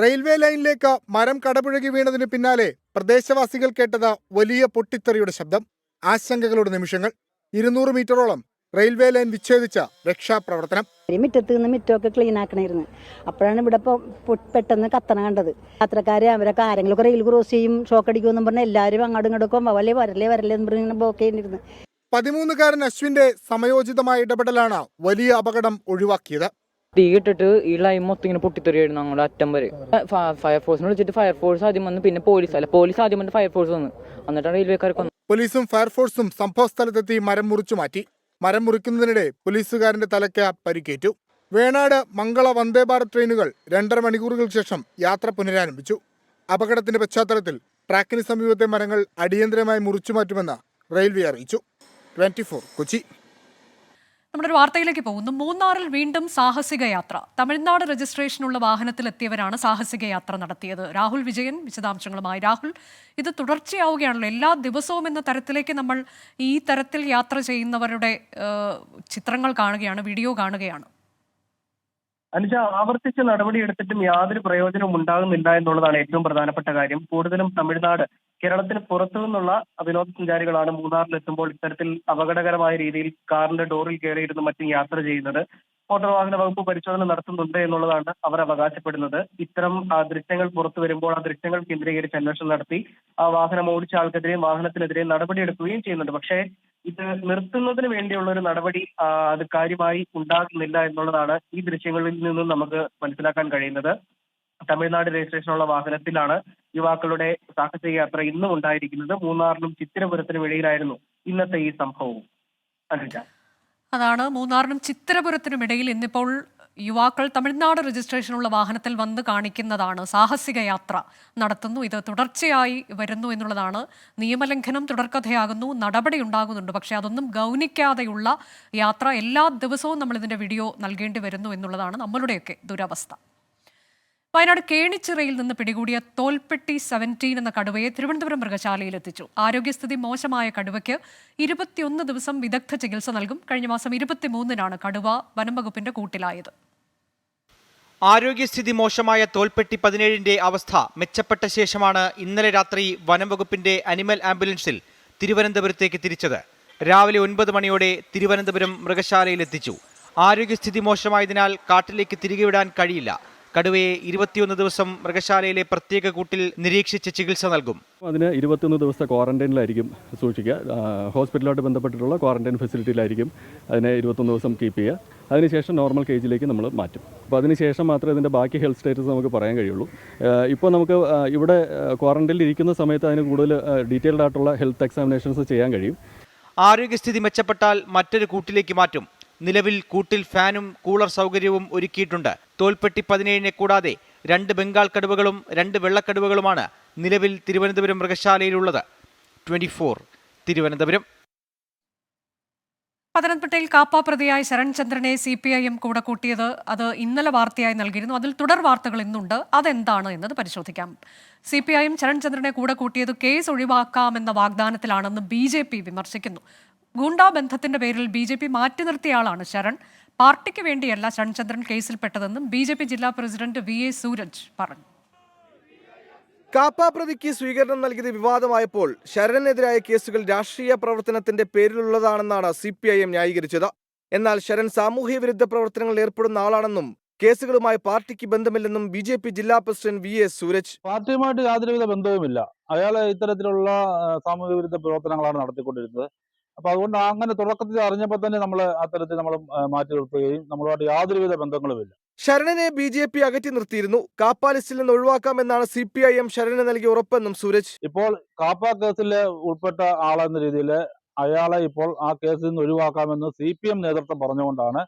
റെയിൽവേ ലൈനിലേക്ക് മരം കടപുഴകി വീണതിന് പിന്നാലെ പ്രദേശവാസികൾ കേട്ടത് വലിയ പൊട്ടിത്തെറിയുടെ ശബ്ദം. ആശങ്കകളുടെ നിമിഷങ്ങൾ. 200 മീറ്ററോളം റെയിൽവേ ലൈൻ വിച്ഛേദിച്ച രക്ഷാപ്രവർത്തനം. മുറ്റത്ത് നിന്ന് മുറ്റമൊക്കെ ക്ലീൻ ആക്കണായിരുന്നു. അപ്പോഴാണ് ഇവിടെ പെട്ടെന്ന് കത്തണ കണ്ടത്. യാത്രക്കാരെ അവരൊക്കെ ആരെങ്കിലും റെയിൽ ക്രോസ് ചെയ്യും, ഷോക്ക് അടിക്കുമെന്നും പറഞ്ഞ് എല്ലാവരും അങ്ങോട്ടും ഇങ്ങോട്ടും വരല്ലേ എന്ന് പറഞ്ഞ് ബ്ലോക്ക് ചെയ്തിരുന്നു. 13-കാരൻ അശ്വിന്റെ സമയോചിതമായ ഇടപെടലാണ് വലിയ അപകടം ഒഴിവാക്കിയത്. തീ ഇട്ടിട്ട് ഈ ലൈൻ മൊത്തം ഇങ്ങനെ പൊട്ടിത്തെറിയായിരുന്നു അങ്ങോട്ട് അറ്റം വരെ. ഫയർഫോഴ്സിനെ വിളിച്ചിട്ട് ഫയർഫോഴ്സ് ആദ്യം വന്ന്, പിന്നെ പോലീസ് ആദ്യം വന്ന് ഫയർഫോഴ്സ് വന്നു, എന്നിട്ടാണ് റെയിൽവേക്കാർക്ക് വന്നത്. പോലീസും ഫയർഫോഴ്സും സംഭവ സ്ഥലത്തെത്തി മരം മുറിച്ചു മാറ്റി. മരം മുറിക്കുന്നതിനിടെ പോലീസുകാരന്റെ തലയ്ക്ക് പരിക്കേറ്റു. വേണാട് മംഗള വന്ദേ ഭാരത് ട്രെയിനുകൾ 2.5 മണിക്കൂറുകൾക്ക് ശേഷം യാത്ര പുനരാരംഭിച്ചു. അപകടത്തിന്റെ പശ്ചാത്തലത്തിൽ ട്രാക്കിന് സമീപത്തെ മരങ്ങൾ അടിയന്തരമായി മുറിച്ചു മാറ്റുമെന്ന് റെയിൽവേ അറിയിച്ചു. 24 കൊച്ചി. നമ്മുടെ ഒരു വാർത്തയിലേക്ക് പോകുന്നു. മൂന്നാറിൽ വീണ്ടും സാഹസിക യാത്ര. തമിഴ്നാട് രജിസ്ട്രേഷനുള്ള വാഹനത്തിലെത്തിയവരാണ് സാഹസിക യാത്ര നടത്തിയത്. രാഹുൽ വിജയൻ വിശദാംശങ്ങളുമായി. രാഹുൽ, ഇത് തുടർച്ചയാവുകയാണല്ലോ. എല്ലാ ദിവസവും എന്ന തരത്തിലേക്ക് നമ്മൾ ഈ തരത്തിൽ യാത്ര ചെയ്യുന്നവരുടെ ചിത്രങ്ങൾ കാണുകയാണ്, വീഡിയോ കാണുകയാണ്. അനുജ, ആവർത്തിച്ച് നടപടിയെടുത്തിട്ടും യാതൊരു പ്രയോജനവും ഉണ്ടാകുന്നില്ല എന്നുള്ളതാണ് ഏറ്റവും പ്രധാനപ്പെട്ട കാര്യം. കൂടുതലും തമിഴ്നാട്, കേരളത്തിന് പുറത്തു നിന്നുള്ള വിനോദസഞ്ചാരികളാണ് മൂന്നാറിലെത്തുമ്പോൾ ഇത്തരത്തിൽ അപകടകരമായ രീതിയിൽ കാറിന്റെ ഡോറിൽ കയറിയിരുന്ന് മറ്റും യാത്ര ചെയ്യുന്നത്. മോട്ടോർ വാഹന വകുപ്പ് പരിശോധന നടത്തുന്നുണ്ട് എന്നുള്ളതാണ് അവർ അവകാശപ്പെടുന്നത്. ഇത്തരം ദൃശ്യങ്ങൾ പുറത്തു വരുമ്പോൾ ആ ദൃശ്യങ്ങൾ കേന്ദ്രീകരിച്ച് അന്വേഷണം നടത്തി ആ വാഹനം ഓടിച്ച ആൾക്കെതിരെയും വാഹനത്തിനെതിരെയും നടപടിയെടുക്കുകയും ചെയ്യുന്നുണ്ട്. പക്ഷേ ഇത് നിർത്തുന്നതിന് വേണ്ടിയുള്ള ഒരു നടപടി അത് കാര്യമായി ഉണ്ടാകുന്നില്ല എന്നുള്ളതാണ് ഈ ദൃശ്യങ്ങളിൽ നിന്നും നമുക്ക് മനസ്സിലാക്കാൻ കഴിയുന്നത്. തമിഴ്നാട് രജിസ്ട്രേഷനുള്ള വാഹനത്തിലാണ് യുവാക്കളുടെ സാഹസിക യാത്ര ഇന്നും ഉണ്ടായിരിക്കുന്നത്. മൂന്നാറിനും ചിത്തിരപുരത്തിനും ഇടയിലായിരുന്നു ഇന്നത്തെ ഈ സംഭവവും. അനുജ, അതാണ് മൂന്നാറിനും ചിത്രപുരത്തിനും ഇടയിൽ ഇന്നിപ്പോൾ യുവാക്കൾ തമിഴ്നാട് രജിസ്ട്രേഷനുള്ള വാഹനത്തിൽ വന്ന് കാണിക്കുന്നതാണ്. സാഹസിക യാത്ര നടത്തുന്നു. ഇത് തുടർച്ചയായി വരുന്നു എന്നുള്ളതാണ്. നിയമലംഘനം തുടർക്കഥയാകുന്നു, നടപടി ഉണ്ടാകുന്നുണ്ട്. പക്ഷേ അതൊന്നും ഗൗനിക്കാതെയുള്ള യാത്ര എല്ലാ ദിവസവും നമ്മൾ ഇതിന്റെ വീഡിയോ നൽകേണ്ടി വരുന്നു എന്നുള്ളതാണ് നമ്മളുടെയൊക്കെ ദുരവസ്ഥ. വയനാട് കേണിച്ചിറയിൽ നിന്ന് പിടികൂടിയ തോൽപ്പെട്ടി 17 എന്ന കടുവയെ തിരുവനന്തപുരം മൃഗശാലയിൽ എത്തിച്ചു. ആരോഗ്യസ്ഥിതി മോശമായ കടുവയ്ക്ക് 21 ദിവസം വിദഗ്ധ ചികിത്സ നൽകും. കഴിഞ്ഞ മാസം 23-നാണ് കടുവ വനംവകുപ്പിന്റെ കൂട്ടിലായത്. ആരോഗ്യസ്ഥിതി മോശമായ തോൽപ്പെട്ടി 17ന്റെ അവസ്ഥ മെച്ചപ്പെട്ട ശേഷമാണ് ഇന്നലെ രാത്രി വനംവകുപ്പിന്റെ അനിമൽ ആംബുലൻസിൽ തിരുവനന്തപുരത്തേക്ക് തിരിച്ചത്. രാവിലെ 9 മണിയോടെ തിരുവനന്തപുരം മൃഗശാലയിൽ എത്തിച്ചു. ആരോഗ്യസ്ഥിതി മോശമായതിനാൽ കാട്ടിലേക്ക് തിരികെ വിടാൻ കഴിയില്ല. കടുവയെ 21 ദിവസം മൃഗശാലയിലെ പ്രത്യേക കൂട്ടിൽ നിരീക്ഷിച്ച് ചികിത്സ നൽകും. അതിന് 21 ദിവസത്തെ ക്വാറന്റൈനിലായിരിക്കും സൂക്ഷിക്കുക. ഹോസ്പിറ്റലുമായിട്ട് ബന്ധപ്പെട്ടിട്ടുള്ള ക്വാറന്റൈൻ ഫെസിലിറ്റിയിലായിരിക്കും അതിനെ 21 ദിവസം കീപ്പ് ചെയ്യുക. അതിനുശേഷം നോർമൽ കേജിലേക്ക് നമ്മൾ മാറ്റും. അപ്പോൾ അതിനുശേഷം മാത്രമേ ഇതിൻ്റെ ബാക്കി ഹെൽത്ത് സ്റ്റേറ്റസ് നമുക്ക് പറയാൻ കഴിയുള്ളൂ. ഇപ്പോൾ നമുക്ക് ഇവിടെ ക്വാറന്റൈനിൽ ഇരിക്കുന്ന സമയത്ത് അതിന് കൂടുതൽ ഡീറ്റെയിൽഡ് ആയിട്ടുള്ള ഹെൽത്ത് എക്സാമിനേഷൻസ് ചെയ്യാൻ കഴിയും. ആരോഗ്യസ്ഥിതി മെച്ചപ്പെട്ടാൽ മറ്റൊരു കൂട്ടിലേക്ക് മാറ്റും. നിലവിൽ കൂട്ടിൽ ഫാനും കൂളർ സൗകര്യവും ഒരുക്കിയിട്ടുണ്ട്. തോൽപ്പെട്ടി 17നെ കൂടാതെ 2 ബംഗാൾ കടുവകളും 2 വെള്ളക്കടുവകളുമാണ് നിലവിൽ തിരുവനന്തപുരം മൃഗശാലയിലുള്ളത്. 24 തിരുവനന്തപുരം. പത്തനംതിട്ടയിൽ കാപ്പ പ്രതിയായ ശരൺചന്ദ്രനെ CPIM കൂടെ കൂട്ടിയത് അത് ഇന്നലെ വാർത്തയായി നൽകിയിരുന്നു. അതിൽ തുടർ വാർത്തകൾ ഇന്നുണ്ട്. അതെന്താണ് എന്നത് പരിശോധിക്കാം. CPIM ശരൺചന്ദ്രനെ കൂടെ കൂട്ടിയത് കേസ് ഒഴിവാക്കാമെന്ന വാഗ്ദാനത്തിലാണെന്ന് BJP വിമർശിക്കുന്നു. ഗൂണ്ടാ ബന്ധത്തിന്റെ പേരിൽ BJP മാറ്റി നിർത്തിയ ആളാണ് ശരൺ. പാർട്ടിക്ക് വേണ്ടിയല്ല ശരൺചന്ദ്രൻ കേസിൽപ്പെട്ടതെന്നും BJP ജില്ലാ പ്രസിഡന്റ് VA സൂരജ് പറഞ്ഞു. കാപ്പ പ്രതിക്ക് സ്വീകരണം നൽകിയത് വിവാദമായപ്പോൾ ശരണെതിരായ കേസുകൾ രാഷ്ട്രീയ പ്രവർത്തനത്തിന്റെ പേരിലുള്ളതാണെന്നാണ് CPIM ന്യായീകരിച്ചത്. എന്നാൽ ശരൺ സാമൂഹ്യ വിരുദ്ധ പ്രവർത്തനങ്ങളിൽ ഏർപ്പെടുന്ന ആളാണെന്നും കേസുകളുമായി പാർട്ടിക്ക് ബന്ധമില്ലെന്നും BJP ജില്ലാ പ്രസിഡന്റ് VA സൂരജ്. പാർട്ടിയുമായിട്ട് യാതൊരുവിധ ബന്ധവുമില്ല. അയാൾ ഇത്തരത്തിലുള്ള സാമൂഹ്യ വിരുദ്ധ പ്രവർത്തനങ്ങളാണ് നടത്തിക്കൊണ്ടിരുന്നത്. അപ്പോൾ അതുകൊണ്ട് അങ്ങനെ തുടക്കത്തിൽ അറിഞ്ഞപ്പോൾ തന്നെ നമ്മൾ അത്തരത്തിൽ നമ്മൾ മാറ്റി നിർത്തുകയും നമ്മളുമായിട്ട് യാതൊരുവിധ ബന്ധങ്ങളുമില്ല. ശരണിനെ BJP അകറ്റി നിർത്തിയിരുന്നു. കാപ്പ ലിസ്റ്റിൽ നിന്ന് ഒഴിവാക്കാമെന്നാണ് CPIM ശരണിന് നൽകിയ ഉറപ്പെന്നും സൂരജ്. ഇപ്പോൾ കാപ്പ കേസിൽ ഉൾപ്പെട്ട ആളെന്ന രീതിയിൽ അയാളെ ഇപ്പോൾ ആ കേസിൽ നിന്ന് ഒഴിവാക്കാമെന്ന് CPM നേതൃത്വം പറഞ്ഞുകൊണ്ടാണ്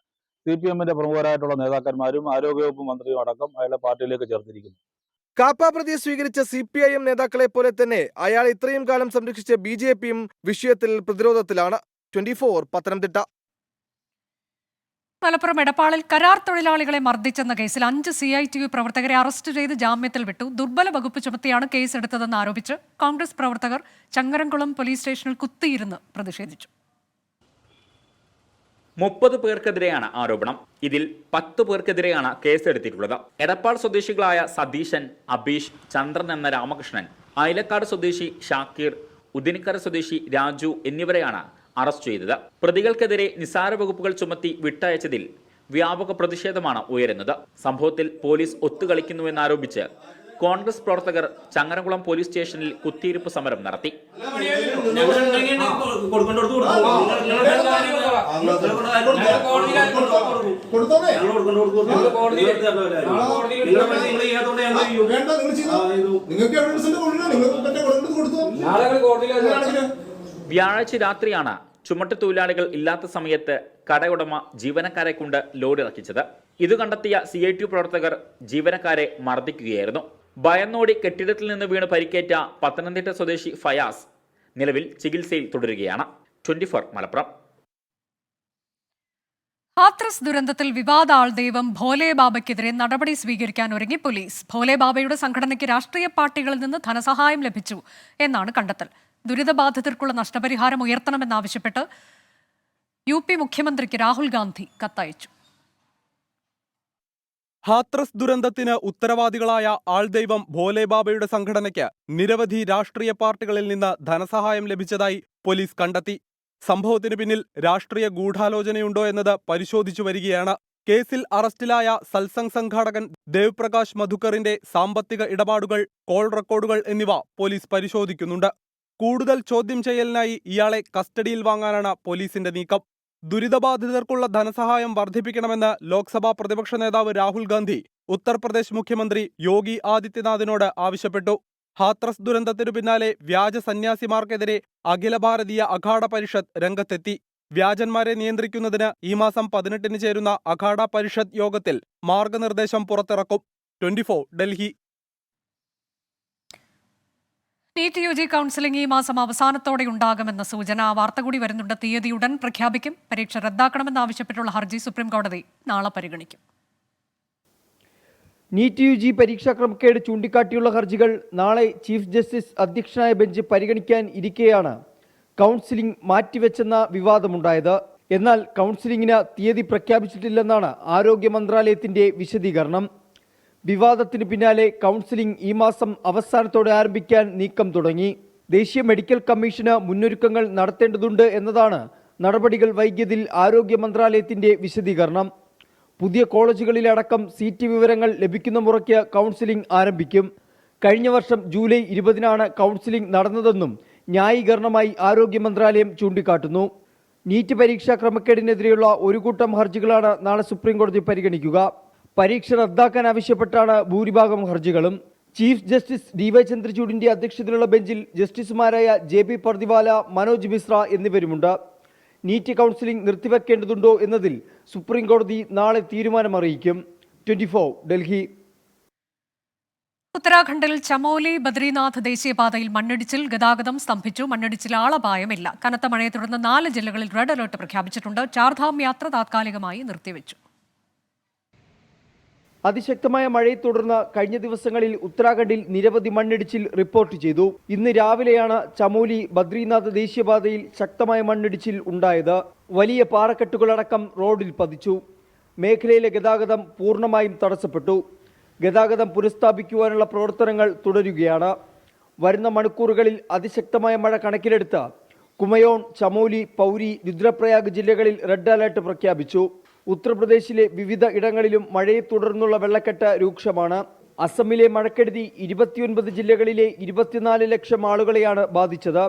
CPMന്റെ പ്രമുഖരായിട്ടുള്ള നേതാക്കന്മാരും ആരോഗ്യവകുപ്പ് മന്ത്രിയും അടക്കം അയാളെ പാർട്ടിയിലേക്ക് ചേർത്തിരിക്കുന്നത്. കാപ്പ പ്രതിയെ സ്വീകരിച്ച CPIM നേതാക്കളെ പോലെ തന്നെ അയാൾ ഇത്രയും കാലം സംരക്ഷിച്ച BJPയും വിഷയത്തിൽ പ്രതിരോധത്തിലാണ്. 24 പത്തനംതിട്ട. മലപ്പുറം എടപ്പാളിൽ കരാർ തൊഴിലാളികളെ മർദ്ദിച്ചെന്ന കേസിൽ 5 CITU പ്രവർത്തകരെ അറസ്റ്റ് ചെയ്ത് ജാമ്യത്തിൽ വിട്ടു. ദുർബല വകുപ്പ് ചുമത്തിയാണ് കേസെടുത്തതെന്ന് ആരോപിച്ച് കോൺഗ്രസ് പ്രവർത്തകർ ചങ്ങരംകുളം പോലീസ് സ്റ്റേഷനിൽ കുത്തിയിരുന്ന് പ്രതിഷേധിച്ചു. 30 പേർക്കെതിരെയാണ് ആരോപണം. ഇതിൽ 10 പേർക്കെതിരെയാണ് കേസെടുത്തിട്ടുള്ളത്. എടപ്പാൾ സ്വദേശികളായ സതീശൻ, അബീഷ്, ചന്ദ്രൻ എന്ന രാമകൃഷ്ണൻ, അയലക്കാട് സ്വദേശി ഷാക്കീർ, ഉദിനിക്കര സ്വദേശി രാജു എന്നിവരെയാണ് അറസ്റ്റ് ചെയ്തത്. പ്രതികൾക്കെതിരെ നിസ്സാര വകുപ്പുകൾ ചുമത്തി വിട്ടയച്ചതിൽ വ്യാപക പ്രതിഷേധമാണ് ഉയരുന്നത്. സംഭവത്തിൽ പോലീസ് ഒത്തുകളിക്കുന്നുവെന്നാരോപിച്ച് കോൺഗ്രസ് പ്രവർത്തകർ ചങ്ങരംകുളം പോലീസ് സ്റ്റേഷനിൽ കുത്തിയിരിപ്പ് സമരം നടത്തി. വ്യാഴാഴ്ച രാത്രിയാണ് ചുമട്ടുതൊഴിലാളികൾ ഇല്ലാത്ത സമയത്ത് കടയുടമ ജീവനക്കാരെ കൊണ്ട് ലോഡിറക്കിച്ചത്. ഇത് കണ്ടെത്തിയ CITU പ്രവർത്തകർ ജീവനക്കാരെ മർദ്ദിക്കുകയായിരുന്നു. ഭയന്നോടി കെട്ടിടത്തിൽ നിന്ന് വീണ് പരിക്കേറ്റ പത്തനംതിട്ട സ്വദേശി ഫയാസ് നിലവിൽ ചികിത്സയിൽ തുടരുകയാണ്. 24 മലപ്പുറം. ഹാത്രസ് ദുരന്തത്തിൽ വിവാദ ആൾദൈവം ഭോലെ ബാബയ്ക്കെതിരെ നടപടി സ്വീകരിക്കാൻ ഒരുങ്ങി പോലീസ്. ഭോലെ ബാബയുടെ സംഘടനയ്ക്ക് രാഷ്ട്രീയ പാർട്ടികളിൽ നിന്ന് ധനസഹായം ലഭിച്ചു എന്നാണ് കണ്ടെത്തൽ. ദുരിതബാധിതർക്കുള്ള നഷ്ടപരിഹാരം ഉയർത്തണമെന്നാവശ്യപ്പെട്ട് UP മുഖ്യമന്ത്രിക്ക് രാഹുൽ ഗാന്ധി കത്തയച്ചു. ഹാത്രസ് ദുരന്തത്തിന് ഉത്തരവാദികളായ ആൾദൈവം ഭോലെബാബയുടെ സംഘടനയ്ക്ക് നിരവധി രാഷ്ട്രീയ പാർട്ടികളിൽ നിന്ന് ധനസഹായം ലഭിച്ചതായി പോലീസ് കണ്ടെത്തി. സംഭവത്തിന് പിന്നിൽ രാഷ്ട്രീയ ഗൂഢാലോചനയുണ്ടോ എന്നത് പരിശോധിച്ചു വരികയാണ്. കേസിൽ അറസ്റ്റിലായ സത്സംഗ് സംഘാടകൻ ദേവ് പ്രകാശ് മധുക്കറിന്റെ സാമ്പത്തിക ഇടപാടുകൾ, കോൾ റെക്കോർഡുകൾ എന്നിവ പോലീസ് പരിശോധിക്കുന്നുണ്ട്. കൂടുതൽ ചോദ്യം ചെയ്യലിനായി ഇയാളെ കസ്റ്റഡിയിൽ വാങ്ങാനാണ് പോലീസിന്റെ നീക്കം. ദുരിതബാധിതർക്കുള്ള ധനസഹായം വർദ്ധിപ്പിക്കണമെന്ന് ലോക്സഭാ പ്രതിപക്ഷ നേതാവ് രാഹുൽ ഗാന്ധി ഉത്തർപ്രദേശ് മുഖ്യമന്ത്രി യോഗി ആദിത്യനാഥിനോട് ആവശ്യപ്പെട്ടു. ഹാത്രസ് ദുരന്തത്തിനു പിന്നാലെ വ്യാജ സന്യാസിമാർക്കെതിരെ അഖില ഭാരതീയ അഖാഡ പരിഷത്ത് രംഗത്തെത്തി. വ്യാജന്മാരെ നിയന്ത്രിക്കുന്നതിന് ഈ മാസം 18 ചേരുന്ന അഖാഡ പരിഷത്ത് യോഗത്തിൽ മാർഗനിർദ്ദേശം പുറത്തിറക്കും. 24 ഡൽഹി. നീറ്റ് യുജി കൗൺസിലിംഗ് ഈ മാസം അവസാനത്തോടെ ഉണ്ടാകുമെന്ന സൂചന. വാർത്ത കൂടി വരുന്നുണ്ട്. തീയതി ഉടൻ പ്രഖ്യാപിക്കും. പരീക്ഷ റദ്ദാക്കണമെന്നാവശ്യപ്പെട്ടുള്ള ഹർജി സുപ്രീംകോടതി നാളെ പരിഗണിക്കും. നീറ്റ് യുജി പരീക്ഷാ ക്രമക്കേട് ചൂണ്ടിക്കാട്ടിയുള്ള ഹർജികൾ നാളെ ചീഫ് ജസ്റ്റിസ് അധ്യക്ഷനായ ബെഞ്ച് പരിഗണിക്കാൻ ഇരിക്കെയാണ് കൗൺസിലിംഗ് മാറ്റിവെച്ചെന്ന വിവാദമുണ്ടായത്. എന്നാൽ കൗൺസിലിംഗിന് തീയതി പ്രഖ്യാപിച്ചിട്ടില്ലെന്നാണ് ആരോഗ്യ മന്ത്രാലയത്തിന്റെ വിശദീകരണം. വിവാദത്തിന് പിന്നാലെ കൗൺസിലിംഗ് ഈ മാസം അവസാനത്തോടെ ആരംഭിക്കാൻ നീക്കം തുടങ്ങി. ദേശീയ മെഡിക്കൽ കമ്മീഷന് മുന്നൊരുക്കങ്ങൾ നടത്തേണ്ടതുണ്ട് എന്നതാണ് നടപടികൾ വൈകിയതിൽ ആരോഗ്യ മന്ത്രാലയത്തിന്റെ വിശദീകരണം. പുതിയ കോളേജുകളിലടക്കം സീറ്റ് വിവരങ്ങൾ ലഭിക്കുന്ന മുറയ്ക്ക് കൗൺസിലിംഗ് ആരംഭിക്കും. കഴിഞ്ഞ വർഷം ജൂലൈ 20-നാണ് കൗൺസിലിംഗ് നടന്നതെന്നും ന്യായീകരണമായി ആരോഗ്യ മന്ത്രാലയം ചൂണ്ടിക്കാട്ടുന്നു. നീറ്റ് പരീക്ഷാ ക്രമക്കേടിനെതിരെയുള്ള ഒരു കൂട്ടം ഹർജികളാണ് നാളെ സുപ്രീംകോടതി പരിഗണിക്കുക. പരീക്ഷ റദ്ദാക്കാൻ ആവശ്യപ്പെട്ടാണ് ഭൂരിഭാഗം ഹർജികളും. ചീഫ് ജസ്റ്റിസ് DY ചന്ദ്രചൂഡിന്റെ അധ്യക്ഷതയിലുള്ള ബെഞ്ചിൽ ജസ്റ്റിസുമാരായ JB പർദിവാല, മനോജ് മിശ്ര എന്നിവരുമുണ്ട്. നീറ്റ് കൗൺസിലിംഗ് നിർത്തിവെക്കേണ്ടതുണ്ടോ എന്നതിൽ സുപ്രീംകോടതി നാളെ തീരുമാനമറിയിക്കും. 24 ഡൽഹി. ഉത്തരാഖണ്ഡിൽ ചമോലി ബദ്രിനാഥ് ദേശീയപാതയിൽ മണ്ണിടിച്ചിൽ. ഗതാഗതം സ്തംഭിച്ചു. മണ്ണിടിച്ചിൽ ആളപായമില്ല. കനത്ത മഴയെ തുടർന്ന് 4 ജില്ലകളിൽ റെഡ് അലർട്ട് പ്രഖ്യാപിച്ചിട്ടുണ്ട്. ചാർധാം യാത്ര താത്കാലികമായി നിർത്തിവെച്ചു. അതിശക്തമായ മഴയെ തുടർന്ന് കഴിഞ്ഞ ദിവസങ്ങളിൽ ഉത്തരാഖണ്ഡിൽ നിരവധി മണ്ണിടിച്ചിൽ റിപ്പോർട്ട് ചെയ്തു. ഇന്ന് രാവിലെയാണ് ചമോലി ബദ്രിനാഥ് ദേശീയപാതയിൽ ശക്തമായ മണ്ണിടിച്ചിൽ ഉണ്ടായത്. വലിയ പാറക്കെട്ടുകളടക്കം റോഡിൽ പതിച്ചു. മേഖലയിലെ ഗതാഗതം പൂർണ്ണമായും തടസ്സപ്പെട്ടു. ഗതാഗതം പുനഃസ്ഥാപിക്കുവാനുള്ള പ്രവർത്തനങ്ങൾ തുടരുകയാണ്. വരുന്ന മണിക്കൂറുകളിൽ അതിശക്തമായ മഴ കണക്കിലെടുത്ത് കുമയോൺ, ചമോലി, പൗരി, രുദ്രപ്രയാഗ് ജില്ലകളിൽ റെഡ് അലർട്ട് പ്രഖ്യാപിച്ചു. ഉത്തർപ്രദേശിലെ വിവിധ ഇടങ്ങളിലും മഴയെ തുടർന്നുള്ള വെള്ളക്കെട്ട് രൂക്ഷമാണ്. അസമിലെ മഴക്കെടുതി 29 ജില്ലകളിലെ 24 ലക്ഷം ആളുകളെയാണ് ബാധിച്ചത്.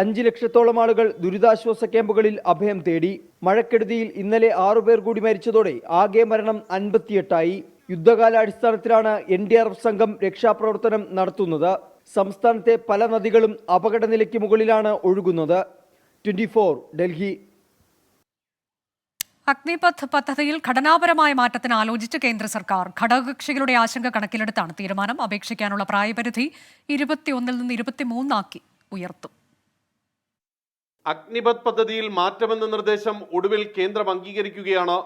5 ലക്ഷത്തോളം ആളുകൾ ദുരിതാശ്വാസ ക്യാമ്പുകളിൽ അഭയം തേടി. മഴക്കെടുതിയിൽ ഇന്നലെ 6 പേർ കൂടി മരിച്ചതോടെ ആകെ മരണം 58ആയി. യുദ്ധകാലാടിസ്ഥാനത്തിലാണ് NDRF സംഘം രക്ഷാപ്രവർത്തനം നടത്തുന്നത്. സംസ്ഥാനത്തെ പല നദികളും അപകടനിലയ്ക്ക് മുകളിലാണ് ഒഴുകുന്നത്. 24 ഡൽഹി. അഗ്നിപഥ് പദ്ധതിയിൽ ഘടനാപരമായ മാറ്റത്തിന് ആലോചിച്ച് കേന്ദ്ര സർക്കാർ. ഘടകകക്ഷികളുടെ ആശങ്ക കണക്കിലെടുത്താണ് തീരുമാനം. അപേക്ഷിക്കാനുള്ള പ്രായപരിധി 21 നിന്ന് 23 ഉയർത്തും. അഗ്നിപഥ് പദ്ധതിയിൽ മാറ്റമെന്ന നിർദ്ദേശം ഒടുവിൽ കേന്ദ്രം അംഗീകരിക്കുകയാണ്.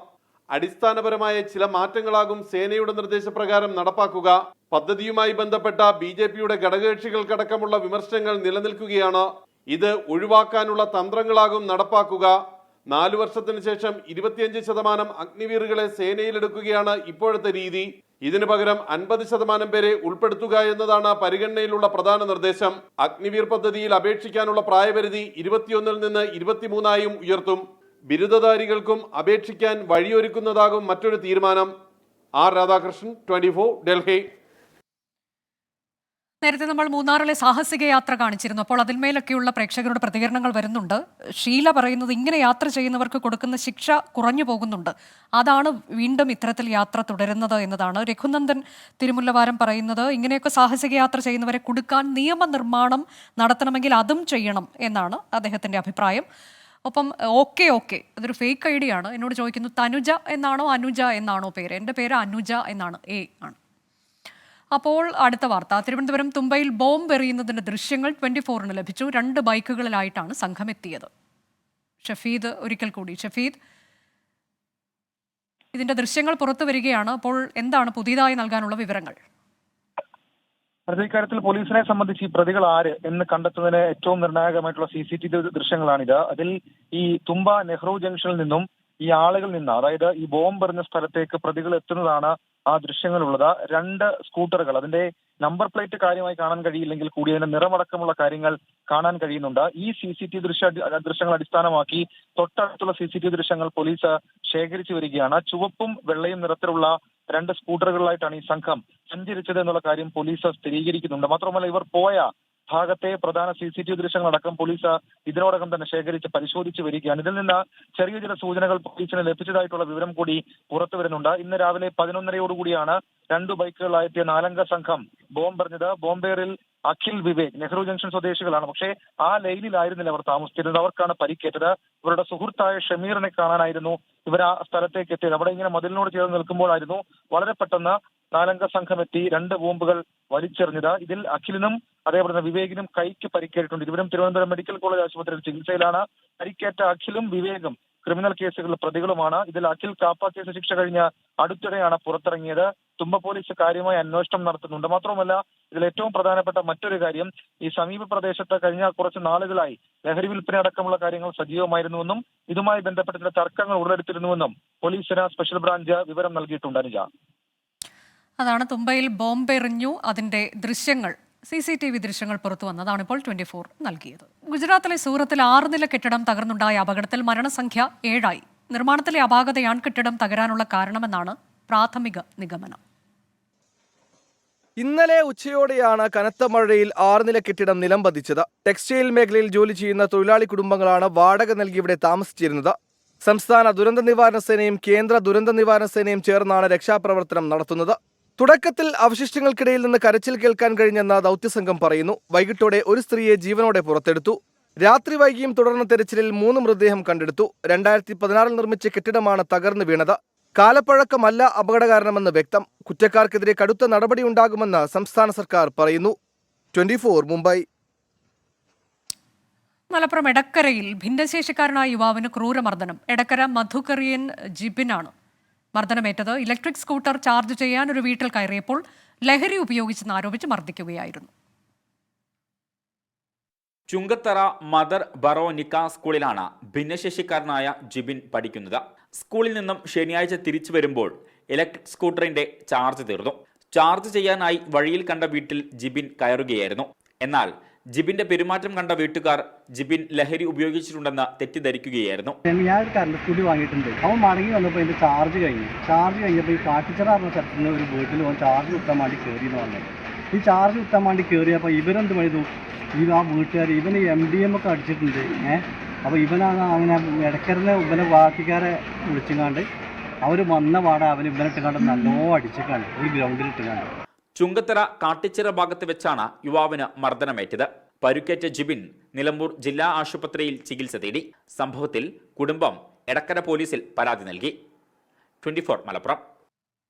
അടിസ്ഥാനപരമായ ചില മാറ്റങ്ങളാകും സേനയുടെ നിർദ്ദേശപ്രകാരം നടപ്പാക്കുക. പദ്ധതിയുമായി ബന്ധപ്പെട്ട BJPയുടെ ഘടകകക്ഷികൾക്കടക്കമുള്ള വിമർശനങ്ങൾ നിലനിൽക്കുകയാണ്. ഇത് ഒഴിവാക്കാനുള്ള തന്ത്രങ്ങളാകും നടപ്പാക്കുക. 4 വർഷത്തിന് ശേഷം 25% അഗ്നിവീറുകളെ സേനയിലെടുക്കുകയാണ് ഇപ്പോഴത്തെ രീതി. ഇതിനു പകരം 50% പേരെ ഉൾപ്പെടുത്തുക എന്നതാണ് പരിഗണനയിലുള്ള പ്രധാന നിർദ്ദേശം. അഗ്നിവീർ പദ്ധതിയിൽ അപേക്ഷിക്കാനുള്ള പ്രായപരിധി 21 നിന്ന് 23 ഉയർത്തും. ബിരുദധാരികൾക്കും അപേക്ഷിക്കാൻ വഴിയൊരുക്കുന്നതാകും മറ്റൊരു തീരുമാനം. R രാധാകൃഷ്ണൻ, 24 ഡൽഹി. നേരത്തെ നമ്മൾ മൂന്നാറിലെ സാഹസിക യാത്ര കാണിച്ചിരുന്നു. അപ്പോൾ അതിന്മേലൊക്കെയുള്ള പ്രേക്ഷകരുടെ പ്രതികരണങ്ങൾ വരുന്നുണ്ട്. ഷീല പറയുന്നത് ഇങ്ങനെ യാത്ര ചെയ്യുന്നവർക്ക് കൊടുക്കുന്ന ശിക്ഷ കുറഞ്ഞു പോകുന്നുണ്ട്, അതാണ് വീണ്ടും ഇത്തരത്തിൽ യാത്ര തുടരുന്നത് എന്നതാണ്. രഘുനന്ദൻ തിരുമുല്ലവാരം പറയുന്നത് ഇങ്ങനെയൊക്കെ സാഹസിക യാത്ര ചെയ്യുന്നവരെ കുടുക്കാൻ നിയമനിർമ്മാണം നടത്തണമെങ്കിൽ അതും ചെയ്യണം എന്നാണ് അദ്ദേഹത്തിൻ്റെ അഭിപ്രായം. ഒപ്പം ഓക്കെ അതൊരു ഫേക്ക് ഐ ഡി ആണ്. എന്നോട് ചോദിക്കുന്നു തനുജ എന്നാണോ അനുജ എന്നാണോ പേര്. എൻ്റെ പേര് അനുജ എന്നാണ്, A ആണ്. അപ്പോൾ അടുത്ത വാർത്ത. തിരുവനന്തപുരം തുമ്പയിൽ ബോംബ് എറിയുന്നതിന്റെ ദൃശ്യങ്ങൾ 24-ന് ലഭിച്ചു. 2 ബൈക്കുകളിലായിട്ടാണ് സംഘം എത്തിയത്. ഷഫീദ് ഒരിക്കൽ കൂടി. ഷഫീദ്, ഇതിന്റെ ദൃശ്യങ്ങൾ പുറത്തു വരികയാണ്. അപ്പോൾ എന്താണ് പുതിയതായി നൽകാനുള്ള വിവരങ്ങൾ? ഇക്കാര്യത്തിൽ പോലീസിനെ സംബന്ധിച്ച് ഈ പ്രതികൾ ആര് എന്ന് കണ്ടെത്തുന്നതിന് ഏറ്റവും നിർണായകമായിട്ടുള്ള CCTV ദൃശ്യങ്ങളാണിത്. അതിൽ ഈ തുമ്പ നെഹ്റു ജംഗ്ഷനിൽ നിന്നും ഈ ആളുകൾ നിന്ന്, അതായത് ഈ ബോംബ് എറിഞ്ഞ സ്ഥലത്തേക്ക് പ്രതികൾ എത്തുന്നതാണ് ആ ദൃശ്യങ്ങളുള്ളത്. 2 സ്കൂട്ടറുകൾ, അതിന്റെ നമ്പർ പ്ലേറ്റ് കാര്യമായി കാണാൻ കഴിയില്ലെങ്കിൽ കൂടി അതിന്റെ നിറമടക്കമുള്ള കാര്യങ്ങൾ കാണാൻ കഴിയുന്നുണ്ട്. ഈ CCTV ദൃശ്യങ്ങൾ അടിസ്ഥാനമാക്കി തൊട്ടടുത്തുള്ള CCTV ദൃശ്യങ്ങൾ പോലീസ് ശേഖരിച്ചു വരികയാണ്. ചുവപ്പും വെള്ളയും നിറത്തിലുള്ള 2 സ്കൂട്ടറുകളിലായിട്ടാണ് ഈ സംഘം സഞ്ചരിച്ചത് എന്നുള്ള കാര്യം പോലീസ് സ്ഥിരീകരിക്കുന്നുണ്ട്. മാത്രമല്ല ഇവർ പോയ ഭാഗത്തെ പ്രധാന CCTV ദൃശ്യങ്ങളടക്കം പോലീസ് ഇതിനോടകം തന്നെ ശേഖരിച്ച് പരിശോധിച്ച് വരികയാണ്. ഇതിൽ നിന്ന് ചെറിയ ചില സൂചനകൾ പോലീസിന് ലഭിച്ചതായിട്ടുള്ള വിവരം കൂടി പുറത്തു വരുന്നുണ്ട്. ഇന്ന് രാവിലെ 11:30 2 ബൈക്കുകളായെത്തിയ 4 അംഗ സംഘം ബോംബെറിഞ്ഞത് ബോംബേറിൽ അഖിൽ, വിവേക് നെഹ്റു ജംഗ്ഷൻ സ്വദേശികളാണ്. പക്ഷേ ആ ലൈനിലായിരുന്നില്ല അവർ താമസിച്ചിരുന്നത്. അവർക്കാണ് പരിക്കേറ്റത്. ഇവരുടെ സുഹൃത്തായ ഷമീറിനെ കാണാനായിരുന്നു ഇവർ ആ സ്ഥലത്തേക്ക് എത്തിയത്. അവിടെ ഇങ്ങനെ മതിലിനോട് ചേർന്ന് നിൽക്കുമ്പോഴായിരുന്നു വളരെ പെട്ടെന്ന് 4 അംഗ സംഘം എത്തി 2 ബോംബുകൾ വലിച്ചെറിഞ്ഞത്. ഇതിൽ അഖിലിനും അതേപോലെ തന്നെ വിവേകിനും കൈക്ക് പരിക്കേറ്റിട്ടുണ്ട്. ഇരുവരും തിരുവനന്തപുരം മെഡിക്കൽ കോളേജ് ആശുപത്രിയിൽ ചികിത്സയിലാണ്. പരിക്കേറ്റ അഖിലും വിവേകും ക്രിമിനൽ കേസുകളിൽ പ്രതികളുമാണ്. ഇതിൽ അഖിൽ കാപ്പ കേസ് ശിക്ഷ കഴിഞ്ഞ് അടുത്തിടെയാണ് പുറത്തിറങ്ങിയത്. തുമ്പ പോലീസ് കാര്യമായ അന്വേഷണം നടത്തുന്നുണ്ട്. മാത്രവുമല്ല, ഇതിൽ ഏറ്റവും പ്രധാനപ്പെട്ട മറ്റൊരു കാര്യം, ഈ സമീപ പ്രദേശത്ത് കഴിഞ്ഞ കുറച്ച് നാളുകളായി ലഹരി വിൽപ്പന അടക്കമുള്ള കാര്യങ്ങൾ സജീവമായിരുന്നുവെന്നും ഇതുമായി ബന്ധപ്പെട്ട ചില തർക്കങ്ങൾ ഉടലെടുത്തിരുന്നുവെന്നും പോലീസിന് സ്പെഷ്യൽ ബ്രാഞ്ച് വിവരം നൽകിയിട്ടുണ്ട്. അനുജ, അതാണ് തുമ്പയിൽ ബോംബെറിഞ്ഞു അതിന്റെ ദൃശ്യങ്ങൾ CCTV ദൃശ്യങ്ങൾ പുറത്തു വന്നതാണ് ഇപ്പോൾ 24 നൽകിയത്. ഗുജറാത്തിലെ സൂറത്തിൽ 6 നില കെട്ടിടം തകർന്നുണ്ടായ അപകടത്തിൽ മരണസംഖ്യ 7 നിർമ്മാണത്തിലെ അപാകതയാണ് കെട്ടിടം തകരാനുള്ള കാരണമെന്നാണ് പ്രാഥമിക നിഗമനം. ഇന്നലെ ഉച്ചയോടെയാണ് കനത്ത മഴയിൽ 6 നില കെട്ടിടം നിലംപതിച്ചത്. ടെക്സ്റ്റൈൽ മേഖലയിൽ ജോലി ചെയ്യുന്ന തൊഴിലാളി കുടുംബങ്ങളാണ് വാടക നൽകി ഇവിടെ താമസിച്ചിരുന്നത്. സംസ്ഥാന ദുരന്ത നിവാരണ സേനയും കേന്ദ്ര ദുരന്ത നിവാരണ സേനയും ചേർന്നാണ് രക്ഷാപ്രവർത്തനം നടത്തുന്നത്. തുടക്കത്തിൽ അവശിഷ്ടങ്ങൾക്കിടയിൽ നിന്ന് കരച്ചിൽ കേൾക്കാൻ കഴിഞ്ഞെന്ന് ദൗത്യസംഘം പറയുന്നു. വൈകിട്ടോടെ ഒരു സ്ത്രീയെ ജീവനോടെ പുറത്തെടുത്തു. രാത്രി വൈകിയും തുടർന്ന തെരച്ചിലിൽ 3 മൃതദേഹം കണ്ടെടുത്തു. 2016 നിർമ്മിച്ച കെട്ടിടമാണ് തകർന്നു വീണത്. കാലപ്പഴക്കമല്ല അപകട കാരണമെന്ന് വ്യക്തം. കുറ്റക്കാർക്കെതിരെ കടുത്ത നടപടിയുണ്ടാകുമെന്ന് സംസ്ഥാന സർക്കാർ പറയുന്നു. 24 മുംബൈ. മലപ്പുറം എടക്കരയിൽ ഭിന്നശേഷിക്കാരനായ യുവാവിന് ക്രൂരമർദ്ദനം. എടക്കര മധുക്കറിയൻ ജിബിനാണ് മർദ്ദനമേറ്റത്. ഇലക്ട്രിക് സ്കൂട്ടർ ചാർജ് ചെയ്യാൻ ഒരു വീട്ടിൽ കയറിയപ്പോൾ ലഹരി ഉപയോഗിച്ചെന്ന് ആരോപിച്ച് മർദ്ദിക്കുകയായിരുന്നു. ചുങ്കത്തറ മദർ ബറോനിക്ക സ്കൂളിലാണ് ഭിന്നശേഷിക്കാരനായ ജിബിൻ പഠിക്കുന്നത്. സ്കൂളിൽ നിന്നും ശനിയാഴ്ച തിരിച്ചു വരുമ്പോൾ ഇലക്ട്രിക് സ്കൂട്ടറിന്റെ ചാർജ് തീർന്നു. ചാർജ് ചെയ്യാനായി വഴിയിൽ കണ്ട വീട്ടിൽ ജിബിൻ കയറുകയായിരുന്നു. എന്നാൽ ജിബിന്റെ പെരുമാറ്റം കണ്ട വീട്ടുകാർ ജിബിൻ ലഹരി ഉപയോഗിച്ചിട്ടുണ്ടെന്ന് തെറ്റിദ്ധരിക്കുകയായിരുന്നു. ഞാൻ ഒരു കറണ്ട് സ്കൂട്ടി വാങ്ങിയിട്ടുണ്ട്. അവൻ മടങ്ങി വന്നപ്പോൾ അതിന്റെ ചാർജ് കഴിഞ്ഞപ്പോൾ ഈ കാട്ടിച്ചിറ പറഞ്ഞ സ്ഥലത്ത് നിന്ന് ഒരു വീട്ടിൽ അവൻ ചാർജ് കുത്താൻ വേണ്ടി കയറിയെന്ന് പറഞ്ഞത്. ഈ ചാർജ് കുത്താൻ വേണ്ടി കയറിയപ്പോൾ ഇവരെന്ത് പണിതു, ആ വീട്ടുകാർ ഇവന് MDM ഒക്കെ അടിച്ചിട്ടുണ്ട്. അപ്പോൾ ഇവനാണ് അങ്ങനെ ഇടയ്ക്കറിന് ഇവനെ ബാക്കിക്കാരെ വിളിച്ചുകാണ്ട് അവർ വന്ന പാടെ ഇവനിട്ടുകാണ്ട് നല്ലോ അടിച്ചിട്ടാണ് ഒരു ഗ്രൗണ്ടിലിട്ടുകാണ്ട്. ചുങ്കത്തറ കാട്ടിച്ചിറ ഭാഗത്ത് വെച്ചാണ് യുവാവിന് മർദ്ദനമേറ്റത്. പരുക്കേറ്റ ജിബിൻ നിലമ്പൂർ ജില്ലാ ആശുപത്രിയിൽ ചികിത്സ തേടി. സംഭവത്തിൽ കുടുംബം എടക്കര പോലീസിൽ പരാതി നൽകി. 24 മലപ്പുറം.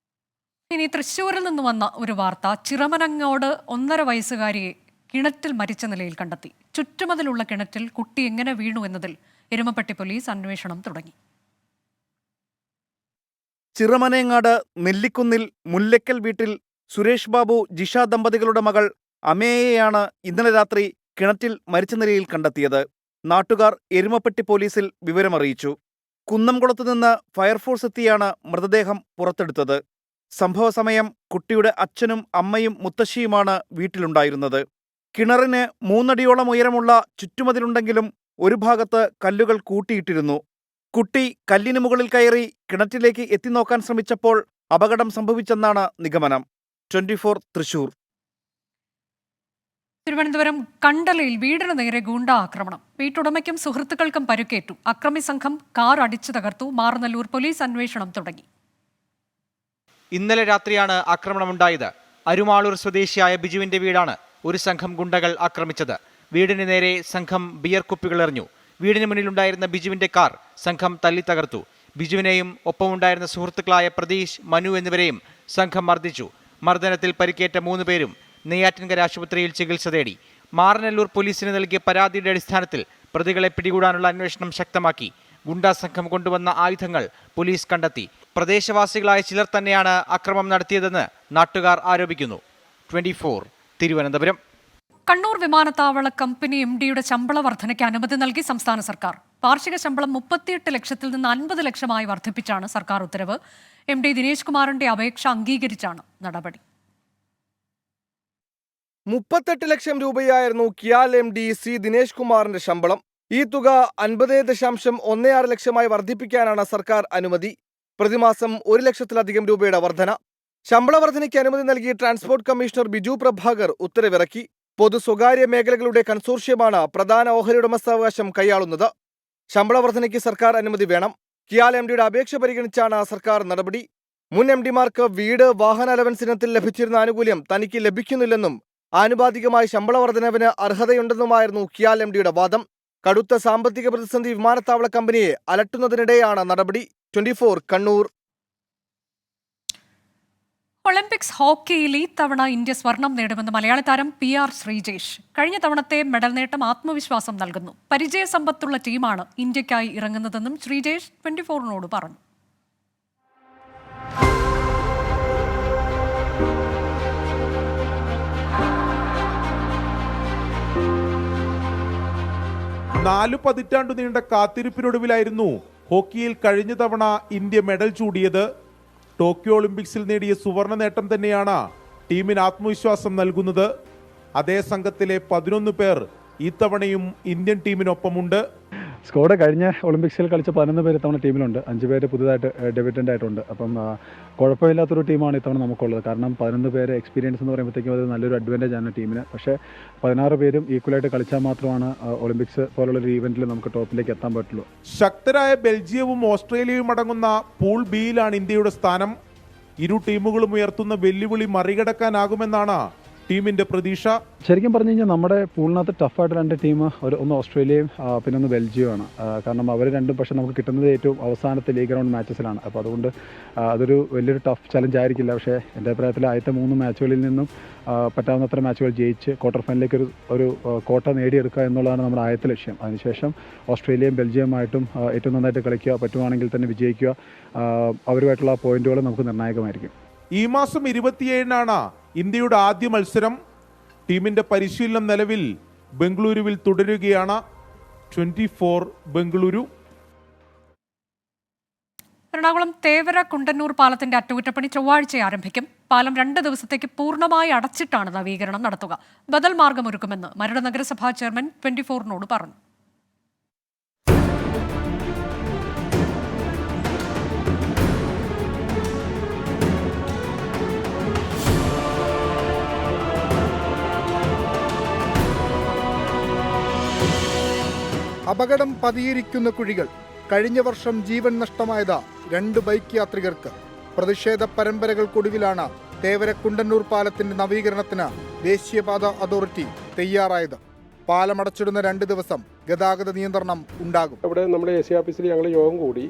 ഇനി തൃശ്ശൂരിൽ നിന്ന് വന്ന ഒരു വാർത്ത. ചിറമനങ്ങോട് 1.5 വയസ്സുകാരിയെ കിണറ്റിൽ മരിച്ച നിലയിൽ കണ്ടെത്തി. ചുറ്റുമതിലുള്ള കിണറ്റിൽ കുട്ടി എങ്ങനെ വീണു എന്നതിൽ എരുമപ്പെട്ടി പോലീസ് അന്വേഷണം തുടങ്ങി. ചിറമനേങ്ങാട് നെല്ലിക്കുന്നിൽ മുല്ലക്കൽ വീട്ടിൽ സുരേഷ് ബാബു ജിഷ ദമ്പതികളുടെ മകൾ അമേയെയാണ് ഇന്നലെ രാത്രി കിണറ്റിൽ മരിച്ച നിലയിൽ കണ്ടെത്തിയത്. നാട്ടുകാർ എരുമപ്പെട്ടി പോലീസിൽ വിവരമറിയിച്ചു. കുന്നംകുളത്ത് നിന്ന് ഫയർഫോഴ്സ് എത്തിയാണ് മൃതദേഹം പുറത്തെടുത്തത്. സംഭവ സമയം കുട്ടിയുടെ അച്ഛനും അമ്മയും മുത്തശ്ശിയുമാണ് വീട്ടിലുണ്ടായിരുന്നത്. കിണറിന് 3 അടിയോളം ഉയരമുള്ള ചുറ്റുമതിലുണ്ടെങ്കിലും ഒരു ഭാഗത്ത് കല്ലുകൾ കൂട്ടിയിട്ടിരുന്നു. കുട്ടി കല്ലിന് മുകളിൽ കയറി കിണറ്റിലേക്ക് എത്തിനോക്കാൻ ശ്രമിച്ചപ്പോൾ അപകടം സംഭവിച്ചെന്നാണ് നിഗമനം. 24 തൃശൂർ. തിരുവനന്തപുരം കണ്ടലയിൽ വീടിന് നേരെ ഗൂണ്ടാ ആക്രമണം. വീട്ടുടമയ്ക്കും സുഹൃത്തുക്കൾക്കും പരുക്കേറ്റു. അക്രമി സംഘം കാർ അടിച്ചു തകർത്തു. മാറനല്ലൂർ പോലീസ് അന്വേഷണം തുടങ്ങി. ഇന്നലെ രാത്രിയാണ് ആക്രമണമുണ്ടായത്. അരുമാളൂർ സ്വദേശിയായ ബിജുവിന്റെ വീടാണ് ഒരു സംഘം ഗുണ്ടകൾ ആക്രമിച്ചത്. വീടിന് നേരെ സംഘം ബിയർ കുപ്പികൾ എറിഞ്ഞു. വീടിന് മുന്നിലുണ്ടായിരുന്ന ബിജുവിന്റെ കാർ സംഘം തല്ലി തകർത്തു. ബിജുവിനെയും ഒപ്പമുണ്ടായിരുന്ന സുഹൃത്തുക്കളായ പ്രതീഷ്, മനു എന്നിവരെയും സംഘം മർദ്ദിച്ചു. മർദ്ദനത്തിൽ പരിക്കേറ്റ 3 പേരും നെയ്യാറ്റിൻകര ആശുപത്രിയിൽ ചികിത്സ തേടി. മാറനല്ലൂർ പോലീസിന് നൽകിയ പരാതിയുടെ അടിസ്ഥാനത്തിൽ പ്രതികളെ പിടികൂടാനുള്ള അന്വേഷണം ശക്തമാക്കി. ഗുണ്ടാ സംഘം കൊണ്ടുവന്ന ആയുധങ്ങൾ പോലീസ് കണ്ടെത്തി. പ്രദേശവാസികളായ ചിലർ തന്നെയാണ് അക്രമം നടത്തിയതെന്ന് നാട്ടുകാർ ആരോപിക്കുന്നു. 24 തിരുവനന്തപുരം. കണ്ണൂർ വിമാനത്താവള കമ്പനി MDയുടെ ശമ്പള വർധനയ്ക്ക് അനുമതി നൽകി സംസ്ഥാന സർക്കാർ. വാർഷിക ശമ്പളം 38 ലക്ഷത്തിൽ നിന്ന് 50 ലക്ഷമായി വർദ്ധിപ്പിച്ചാണ് സർക്കാർ ഉത്തരവ്. MD ദിനേശ് കുമാറിന്റെ അപേക്ഷ അംഗീകരിച്ചാണ് നടപടി. 38 ലക്ഷം രൂപയായിരുന്നു കിയാൽ MD സി ദിനേശ് കുമാറിന്റെ ശമ്പളം. ഈ തുക 50.16 ലക്ഷമായി വർദ്ധിപ്പിക്കാനാണ് സർക്കാർ അനുമതി. പ്രതിമാസം 1 ലക്ഷത്തിലധികം രൂപയുടെ വർധന. ശമ്പള വർധനയ്ക്ക് അനുമതി നൽകി ട്രാൻസ്പോർട്ട് കമ്മീഷണർ ബിജു പ്രഭാകർ ഉത്തരവിറക്കി. പൊതു സ്വകാര്യ മേഖലകളുടെ കൺസോർഷ്യമാണ് പ്രധാന ഓഹരി ഉടമസ്ഥാവകാശം കൈയാളുന്നത്. ശമ്പള വർധനയ്ക്ക് സർക്കാർ അനുമതി വേണം. കിയാൽ MDയുടെ അപേക്ഷ പരിഗണിച്ചാണ് സർക്കാർ നടപടി. മുൻ MDമാർക്ക് വീട്, വാഹന അലവൻസ് ഇനത്തിൽ ലഭിച്ചിരുന്ന ആനുകൂല്യം തനിക്ക് ലഭിക്കുന്നില്ലെന്നും ആനുപാതികമായി ശമ്പള വർധനവിന് അർഹതയുണ്ടെന്നുമായിരുന്നു കിയാൽ MDയുടെ വാദം. കടുത്ത സാമ്പത്തിക പ്രതിസന്ധി വിമാനത്താവള കമ്പനിയെ അലട്ടുന്നതിനിടെയാണ് നടപടി. 24 കണ്ണൂർ. ഒളിമ്പിക്സ് ഹോക്കിയിൽ ഈ തവണ ഇന്ത്യ സ്വർണം നേടുമെന്ന് മലയാളി താരം PR ശ്രീജേഷ്. കഴിഞ്ഞ തവണത്തെ മെഡൽ നേട്ടം ആത്മവിശ്വാസം നൽകുന്നു. പരിചയസമ്പത്തുള്ള ടീമാണ് ഇന്ത്യക്കായി ഇറങ്ങുന്നതെന്നും ശ്രീജേഷ് 24നോട് പറഞ്ഞു. നാലു പതിറ്റാണ്ടു നീണ്ട കാത്തിരിപ്പിനൊടുവിലായിരുന്നു ഹോക്കിയിൽ കഴിഞ്ഞ തവണ ഇന്ത്യ മെഡൽ ചൂടിയത്. ടോക്കിയോ ഒളിമ്പിക്സിൽ നേടിയ സുവർണ നേട്ടം തന്നെയാണ് ടീമിന് ആത്മവിശ്വാസം നൽകുന്നത്. അതേ സംഘത്തിലെ 11 പേർ ഇത്തവണയും ഇന്ത്യൻ ടീമിനൊപ്പമുണ്ട്. സ്കോഡ് കഴിഞ്ഞ ഒളിമ്പിക്സിൽ കളിച്ച 11 പേര് ഇത്തവണ ടീമിലുണ്ട്. 5 പേര് പുതുതായിട്ട് ഡെബ്യൂട്ടൻ്റ് ആയിട്ടുണ്ട്. അപ്പം കുഴപ്പമില്ലാത്തൊരു ടീമാണ് ഇത്തവണ നമുക്കുള്ളത്. കാരണം 11 പേര് എക്സ്പീരിയൻസ് എന്ന് പറയുമ്പോഴത്തേക്കും അത് നല്ലൊരു അഡ്വാൻറ്റേജ് ആണ് ടീമിന്. പക്ഷേ 16 പേരും ഈക്വലായിട്ട് കളിച്ചാൽ മാത്രമാണ് ഒളിമ്പിക്സ് പോലുള്ളൊരു ഈവൻറ്റിൽ നമുക്ക് ടോപ്പിലേക്ക് എത്താൻ പറ്റുള്ളൂ. ശക്തരായ ബെൽജിയവും ഓസ്ട്രേലിയയും അടങ്ങുന്ന പൂൾ ബിയിലാണ് ഇന്ത്യയുടെ സ്ഥാനം. ഇരു ടീമുകളും ഉയർത്തുന്ന വെല്ലുവിളി മറികടക്കാനാകുമെന്നാണ് ടീമിന്റെ പ്രതീക്ഷ. ശരിക്കും പറഞ്ഞു കഴിഞ്ഞാൽ നമ്മുടെ പൂളിനകത്ത് ടഫായിട്ട് 2 ടീം, ഒന്ന് ഓസ്ട്രേലിയയും പിന്നെ ഒന്ന് ബെൽജിയമാണ്. കാരണം അവർ രണ്ടും പക്ഷേ നമുക്ക് കിട്ടുന്നത് ഏറ്റവും അവസാനത്തെ ലീഗ് റൗണ്ട് മാച്ചസിലാണ്. അപ്പോൾ അതുകൊണ്ട് അതൊരു വലിയൊരു ടഫ് ചലഞ്ച് ആയിരിക്കില്ല. പക്ഷേ എൻ്റെ അഭിപ്രായത്തിൽ ആദ്യത്തെ 3 മാച്ചുകളിൽ നിന്നും പറ്റാവുന്നത്ര മാച്ചുകൾ ജയിച്ച് ക്വാർട്ടർ ഫൈനലിലേക്ക് ഒരു കോട്ട നേടിയെടുക്കുക എന്നുള്ളതാണ് നമ്മുടെ ആദ്യത്തെ ലക്ഷ്യം. അതിനുശേഷം ഓസ്ട്രേലിയയും ബെൽജിയമായിട്ടും ഏറ്റവും നന്നായിട്ട് കളിക്കുക, പറ്റുവാണെങ്കിൽ തന്നെ വിജയിക്കുക. അവരുമായിട്ടുള്ള പോയിന്റുകൾ നമുക്ക് നിർണായകമായിരിക്കും. ഈ മാസം 27-നാണ് ഇന്ത്യയുടെ ആദ്യ മത്സരം. ടീമിന്റെ പരിശീലനം നിലവിൽ ബംഗളൂരുവിൽ തുടരുകയാണ്. 24 ബംഗളൂരു. എറണാകുളം തേവര കുണ്ടന്നൂർ പാലത്തിന്റെ അറ്റകുറ്റപ്പണി ചൊവ്വാഴ്ച ആരംഭിക്കും. പാലം 2 ദിവസത്തേക്ക് പൂർണ്ണമായി അടച്ചിട്ടാണ് നവീകരണം നടത്തുക. ബദൽ മാർഗമൊരുക്കുമെന്ന് മരട് നഗരസഭാ ചെയർമാൻ 24നോട് പറഞ്ഞു. അപകടം പതിയിരിക്കുന്ന കുഴികൾ. കഴിഞ്ഞ വർഷം ജീവൻ നഷ്ടമായത് 2 ബൈക്ക് യാത്രികർക്ക്. പ്രതിഷേധ പരമ്പരകൾക്കൊടുവിലാണ് തേവര കുണ്ടന്നൂർ പാലത്തിന്റെ നവീകരണത്തിന് ദേശീയപാത അതോറിറ്റി തയ്യാറായത്. പാലം അടച്ചിടുന്ന 2 ദിവസം ഗതാഗത നിയന്ത്രണം ഉണ്ടാകും. ഇവിടെ നമ്മുടെ AC ഓഫീസിൽ ഞങ്ങൾ യോഗം കൂടി.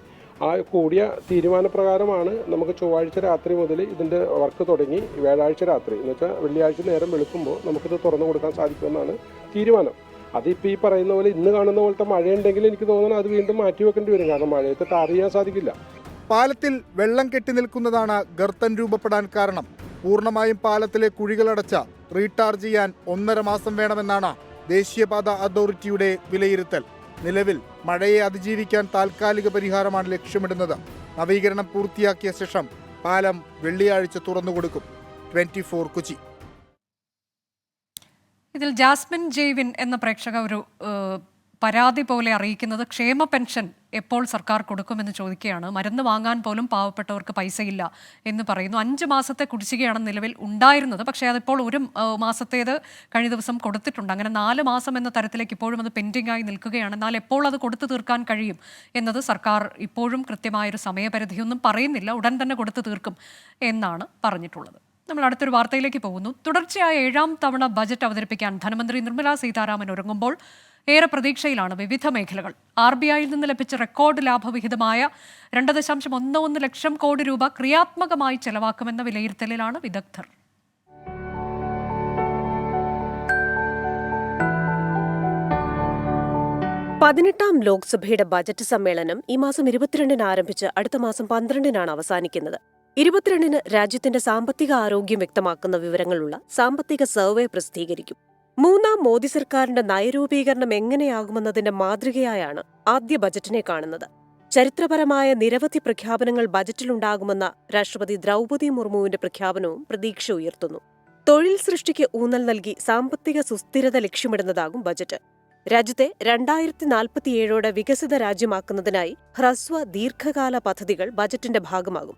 ആ കൂടിയ തീരുമാനപ്രകാരമാണ് നമുക്ക് ചൊവ്വാഴ്ച രാത്രി മുതൽ ഇതിൻ്റെ വർക്ക് തുടങ്ങി വ്യാഴാഴ്ച രാത്രി എന്ന് വെച്ചാൽ വെള്ളിയാഴ്ച നേരം വെളുക്കുമ്പോൾ നമുക്കിത് തുറന്നു കൊടുക്കാൻ സാധിക്കുമെന്നാണ് തീരുമാനം. അതിപ്പോൾ ഈ പറയുന്ന പോലെ ഇന്ന് കാണുന്ന പോലത്തെ മഴയുണ്ടെങ്കിൽ എനിക്ക് തോന്നുന്നു അത് വീണ്ടും മാറ്റിവെക്കേണ്ടി വരും. കാരണം മഴയത്ത് ടാർ ചെയ്യാൻ സാധിക്കില്ല. പാലത്തിൽ വെള്ളം കെട്ടി നിൽക്കുന്നതാണ് ഗർത്തൻ രൂപപ്പെടാൻ കാരണം. പൂർണ്ണമായും പാലത്തിലെ കുഴികളടച്ച റീടാർ ചെയ്യാൻ 1.5 മാസം വേണമെന്നാണ് ദേശീയപാത അതോറിറ്റിയുടെ വിലയിരുത്തൽ. നിലവിൽ മഴയെ അതിജീവിക്കാൻ താൽക്കാലിക പരിഹാരമാണ് ലക്ഷ്യമിടുന്നത്. നവീകരണം പൂർത്തിയാക്കിയ ശേഷം പാലം വെള്ളിയാഴ്ച തുറന്നുകൊടുക്കും. 24 കൊച്ചി. ഇതിൽ ജാസ്മിൻ ജെയ്വിൻ എന്ന പ്രേക്ഷക ഒരു പരാതി പോലെ അറിയിക്കുന്നത് ക്ഷേമ പെൻഷൻ എപ്പോൾ സർക്കാർ കൊടുക്കുമെന്ന് ചോദിക്കുകയാണ്. മരുന്ന് വാങ്ങാൻ പോലും പാവപ്പെട്ടവർക്ക് പൈസയില്ല എന്ന് പറയുന്നു. 5 മാസത്തെ കുടിശ്ശികയാണ് നിലവിൽ ഉണ്ടായിരുന്നത്. പക്ഷേ അതിപ്പോൾ 1 മാസത്തേത് കഴിഞ്ഞ ദിവസം കൊടുത്തിട്ടുണ്ട്. അങ്ങനെ 4 മാസം എന്ന തരത്തിലേക്ക് ഇപ്പോഴും അത് പെൻഡിംഗ് ആയി നിൽക്കുകയാണ്. എന്നാൽ എപ്പോൾ അത് കൊടുത്തു തീർക്കാൻ കഴിയും എന്നത് സർക്കാർ ഇപ്പോഴും കൃത്യമായൊരു സമയപരിധിയൊന്നും പറയുന്നില്ല. ഉടൻ തന്നെ കൊടുത്തു തീർക്കും എന്നാണ് പറഞ്ഞിട്ടുള്ളത്. നമ്മൾ അടുത്തൊരു വാർത്തയിലേക്ക് പോകുന്നു. തുടർച്ചയായ 7ാം തവണ ബജറ്റ് അവതരിപ്പിക്കാൻ ധനമന്ത്രി നിർമ്മലാ സീതാരാമൻ ഒരുങ്ങുമ്പോൾ ഏറെ പ്രതീക്ഷയിലാണ് വിവിധ മേഖലകൾ. RBIയിൽ നിന്ന് ലഭിച്ച റെക്കോർഡ് ലാഭവിഹിതമായ 2.11 ലക്ഷം കോടി രൂപ ക്രിയാത്മകമായി ചെലവാക്കുമെന്ന വിലയിരുത്തലിലാണ് വിദഗ്ധർ. പതിനെട്ടാം ലോക്സഭയുടെ ബജറ്റ് സമ്മേളനം ഈ മാസം 22-ന് ആരംഭിച്ച് അടുത്ത മാസം 12-നാണ് അവസാനിക്കുന്നത്. 22-ന് രാജ്യത്തിന്റെ സാമ്പത്തിക ആരോഗ്യം വ്യക്തമാക്കുന്ന വിവരങ്ങളുള്ള സാമ്പത്തിക സർവേ പ്രസിദ്ധീകരിക്കും. 3ാം മോദി സർക്കാരിന്റെ നയരൂപീകരണം എങ്ങനെയാകുമെന്നതിന്റെ മാതൃകയായാണ് ആദ്യ ബജറ്റിനെ കാണുന്നത്. ചരിത്രപരമായ നിരവധി പ്രഖ്യാപനങ്ങൾ ബജറ്റിലുണ്ടാകുമെന്ന രാഷ്ട്രപതി ദ്രൗപദി മുർമുവിന്റെ പ്രഖ്യാപനവും പ്രതീക്ഷ ഉയർത്തുന്നു. തൊഴിൽ സൃഷ്ടിക്ക് ഊന്നൽ നൽകി സാമ്പത്തിക സുസ്ഥിരത ലക്ഷ്യമിടുന്നതാകും ബജറ്റ്. രാജ്യത്തെ 2047 വികസിത രാജ്യമാക്കുന്നതിനായി ഹ്രസ്വ ദീർഘകാല പദ്ധതികൾ ബജറ്റിന്റെ ഭാഗമാകും.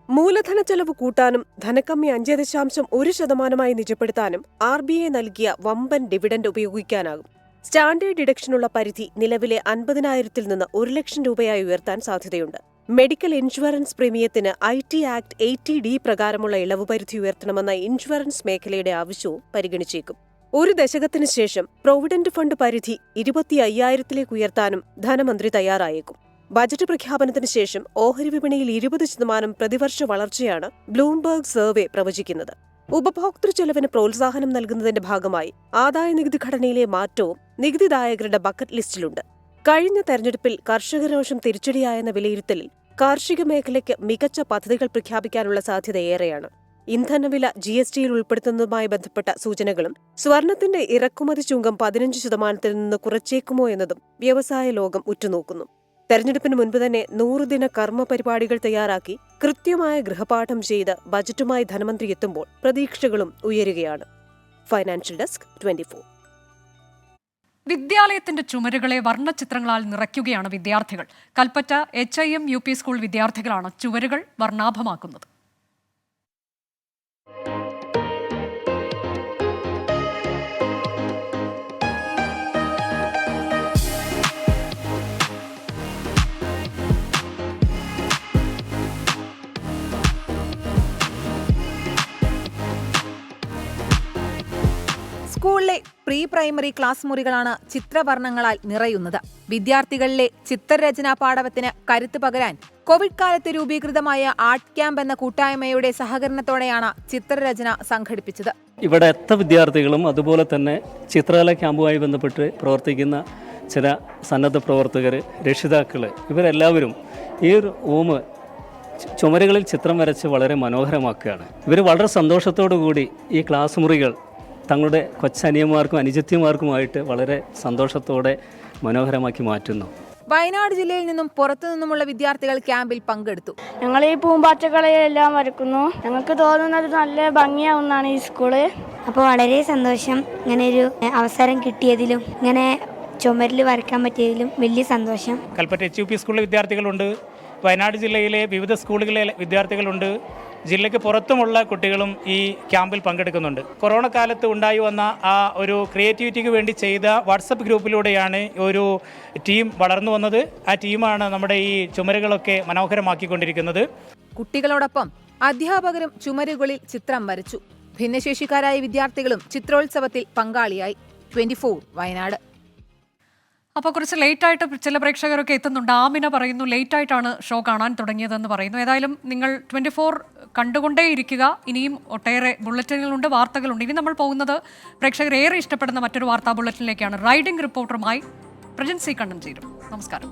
മൂലധന ചെലവ് കൂട്ടാനും ധനക്കമ്മി 5.1% നിജപ്പെടുത്താനും RBI നൽകിയ വമ്പൻ ഡിവിഡന്റ് ഉപയോഗിക്കാനാകും. സ്റ്റാൻഡേർഡ് ഡിഡക്ഷനുള്ള പരിധി നിലവിലെ 50,000-ൽ നിന്ന് 1 ലക്ഷം രൂപയായി ഉയർത്താൻ സാധ്യതയുണ്ട്. മെഡിക്കൽ ഇൻഷുറൻസ് പ്രീമിയത്തിന് IT ആക്ട് 80D പ്രകാരമുള്ള ഇളവ് പരിധി ഉയർത്തണമെന്ന ഇൻഷുറൻസ് മേഖലയുടെ ആവശ്യവും പരിഗണിച്ചേക്കും. ഒരു ദശകത്തിന് ശേഷം പ്രൊവിഡന്റ് ഫണ്ട് പരിധി 25,000 ഉയർത്താനും ധനമന്ത്രി തയ്യാറായേക്കും. ബജറ്റ് പ്രഖ്യാപനത്തിന് ശേഷം ഓഹരി വിപണിയിൽ 20% പ്രതിവർഷ വളർച്ചയാണ് ബ്ലൂംബർഗ് സർവേ പ്രവചിക്കുന്നത്. ഉപഭോക്തൃ ചെലവിന് പ്രോത്സാഹനം നൽകുന്നതിന്റെ ഭാഗമായി ആദായനികുതി ഘടനയിലെ മാറ്റവും നികുതിദായകരുടെ ബക്കറ്റ് ലിസ്റ്റിലുണ്ട്. കഴിഞ്ഞ തെരഞ്ഞെടുപ്പിൽ കർഷകരോഷം തിരിച്ചടിയായെന്ന വിലയിരുത്തലിൽ കാർഷിക മേഖലയ്ക്ക് മികച്ച പദ്ധതികൾ പ്രഖ്യാപിക്കാനുള്ള സാധ്യത ഏറെയാണ്. ഇന്ധനവില GSTയിൽ ഉൾപ്പെടുത്തുന്നതുമായി ബന്ധപ്പെട്ട സൂചനകളും സ്വർണത്തിന്റെ ഇറക്കുമതി ചുങ്കം 15% നിന്ന് കുറച്ചേക്കുമോ എന്നതും വ്യവസായ ലോകം ഉറ്റുനോക്കുന്നു. തെരഞ്ഞെടുപ്പിന് മുൻപ് തന്നെ 100 ദിന കർമ്മ പരിപാടികൾ തയ്യാറാക്കി കൃത്യമായ ഗൃഹപാഠം ചെയ്ത് ബജറ്റുമായി ധനമന്ത്രി എത്തുമ്പോൾ പ്രതീക്ഷകളും ഉയരുകയാണ്. Financial desk 24. വിദ്യാലയത്തിന്റെ ചുമരുകളെ വർണ്ണചിത്രങ്ങളാൽ നിറയ്ക്കുകയാണ് വിദ്യാർത്ഥികൾ. കൽപ്പറ്റ HIM UP സ്കൂൾ വിദ്യാർത്ഥികളാണ് ചുവരുകൾ വർണ്ണാഭമാക്കുന്നത്. സ്കൂളിലെ പ്രീ പ്രൈമറി ക്ലാസ് മുറികളാണ് ചിത്രവർണ്ണങ്ങളാൽ നിറയുന്നത്. വിദ്യാർത്ഥികളിലെ ചിത്രരചനാ പാടവത്തിന് കരുത്ത് പകരാൻ കോവിഡ് കാലത്ത് രൂപീകൃതമായ ആർട്ട് ക്യാമ്പ് എന്ന കൂട്ടായ്മയുടെ സഹകരണത്തോടെയാണ് ചിത്രരചന സംഘടിപ്പിച്ചത്. ഇവിടെ എത്ര വിദ്യാർത്ഥികളും അതുപോലെ തന്നെ ചിത്രകല ക്യാമ്പുമായി ബന്ധപ്പെട്ട് പ്രവർത്തിക്കുന്ന ചില സന്നദ്ധ പ്രവർത്തകർ, രക്ഷിതാക്കൾ, ഇവരെല്ലാവരും ഈ റൂം ചുമരുകളിൽ ചിത്രം വരച്ച് വളരെ മനോഹരമാക്കുകയാണ്. ഇവർ വളരെ സന്തോഷത്തോടു കൂടി ഈ ക്ലാസ് മുറികൾ തങ്ങളുടെ കൊച്ചനിയന്മാർക്കും അനുജത്തിമാർക്കുമായിട്ട് വളരെ സന്തോഷത്തോടെ മനോഹരമാക്കി മാറ്റുന്നു. വയനാട് ജില്ലയിൽ നിന്നും പുറത്തുനിന്നുമുള്ള വിദ്യാർത്ഥികൾ ക്യാമ്പിൽ പങ്കെടുത്തു. ഞങ്ങൾ ഈ പൂമ്പാറ്റകളെല്ലാം വരക്കുന്നു. ഞങ്ങൾക്ക് തോന്നുന്നത് നല്ല ഭംഗിയാവുന്നതാണ് ഈ സ്കൂള്. അപ്പോൾ വളരെ സന്തോഷം. ഇങ്ങനെ ഒരു അവസരം കിട്ടിയതിലും ഇങ്ങനെ ചുമരിൽ വരയ്ക്കാൻ പറ്റിയതിലും വലിയ സന്തോഷം. കൽപ്പറ്റ HUP സ്കൂളിലെ വിദ്യാർത്ഥികളുണ്ട്, വയനാട് ജില്ലയിലെ വിവിധ സ്കൂളുകളിലെ വിദ്യാർത്ഥികളുണ്ട്, ജില്ലയ്ക്ക് പുറത്തുമുള്ള കുട്ടികളും ഈ ക്യാമ്പിൽ പങ്കെടുക്കുന്നുണ്ട്. കൊറോണ കാലത്ത് ഉണ്ടായി വന്ന ആ ഒരു ക്രിയേറ്റിവിറ്റിക്ക് വേണ്ടി ചെയ്ത വാട്സപ്പ് ഗ്രൂപ്പിലൂടെയാണ് ഒരു ടീം വളർന്നു വന്നത്. ആ ടീമാണ് നമ്മുടെ ഈ ചുമരുകളൊക്കെ മനോഹരമാക്കിക്കൊണ്ടിരിക്കുന്നത്. കുട്ടികളോടൊപ്പം അധ്യാപകരും ചുമരുകളിൽ ചിത്രം വരച്ചു. ഭിന്നശേഷിക്കാരായ വിദ്യാർത്ഥികളും ചിത്രോത്സവത്തിൽ പങ്കാളിയായി. 24 വയനാട്. അപ്പോൾ കുറച്ച് ലേറ്റായിട്ട് ചില പ്രേക്ഷകരൊക്കെ എത്തുന്നുണ്ട്. ആമിന പറയുന്നു ലേറ്റായിട്ടാണ് ഷോ കാണാൻ തുടങ്ങിയതെന്ന് പറയുന്നു. ഏതായാലും നിങ്ങൾ 24 കണ്ടുകൊണ്ടേയിരിക്കുക. ഇനിയും ഒട്ടേറെ ബുള്ളറ്റിനുകളുണ്ട്, വാർത്തകളുണ്ട്. ഇനി നമ്മൾ പോകുന്നത് പ്രേക്ഷകർ ഏറെ ഇഷ്ടപ്പെടുന്ന മറ്റൊരു വാർത്താ ബുള്ളറ്റിനിലേക്കാണ്. റൈഡിംഗ് റിപ്പോർട്ടറുമായി പ്രജൻസി കണ്ണൻ ചേരും. നമസ്കാരം.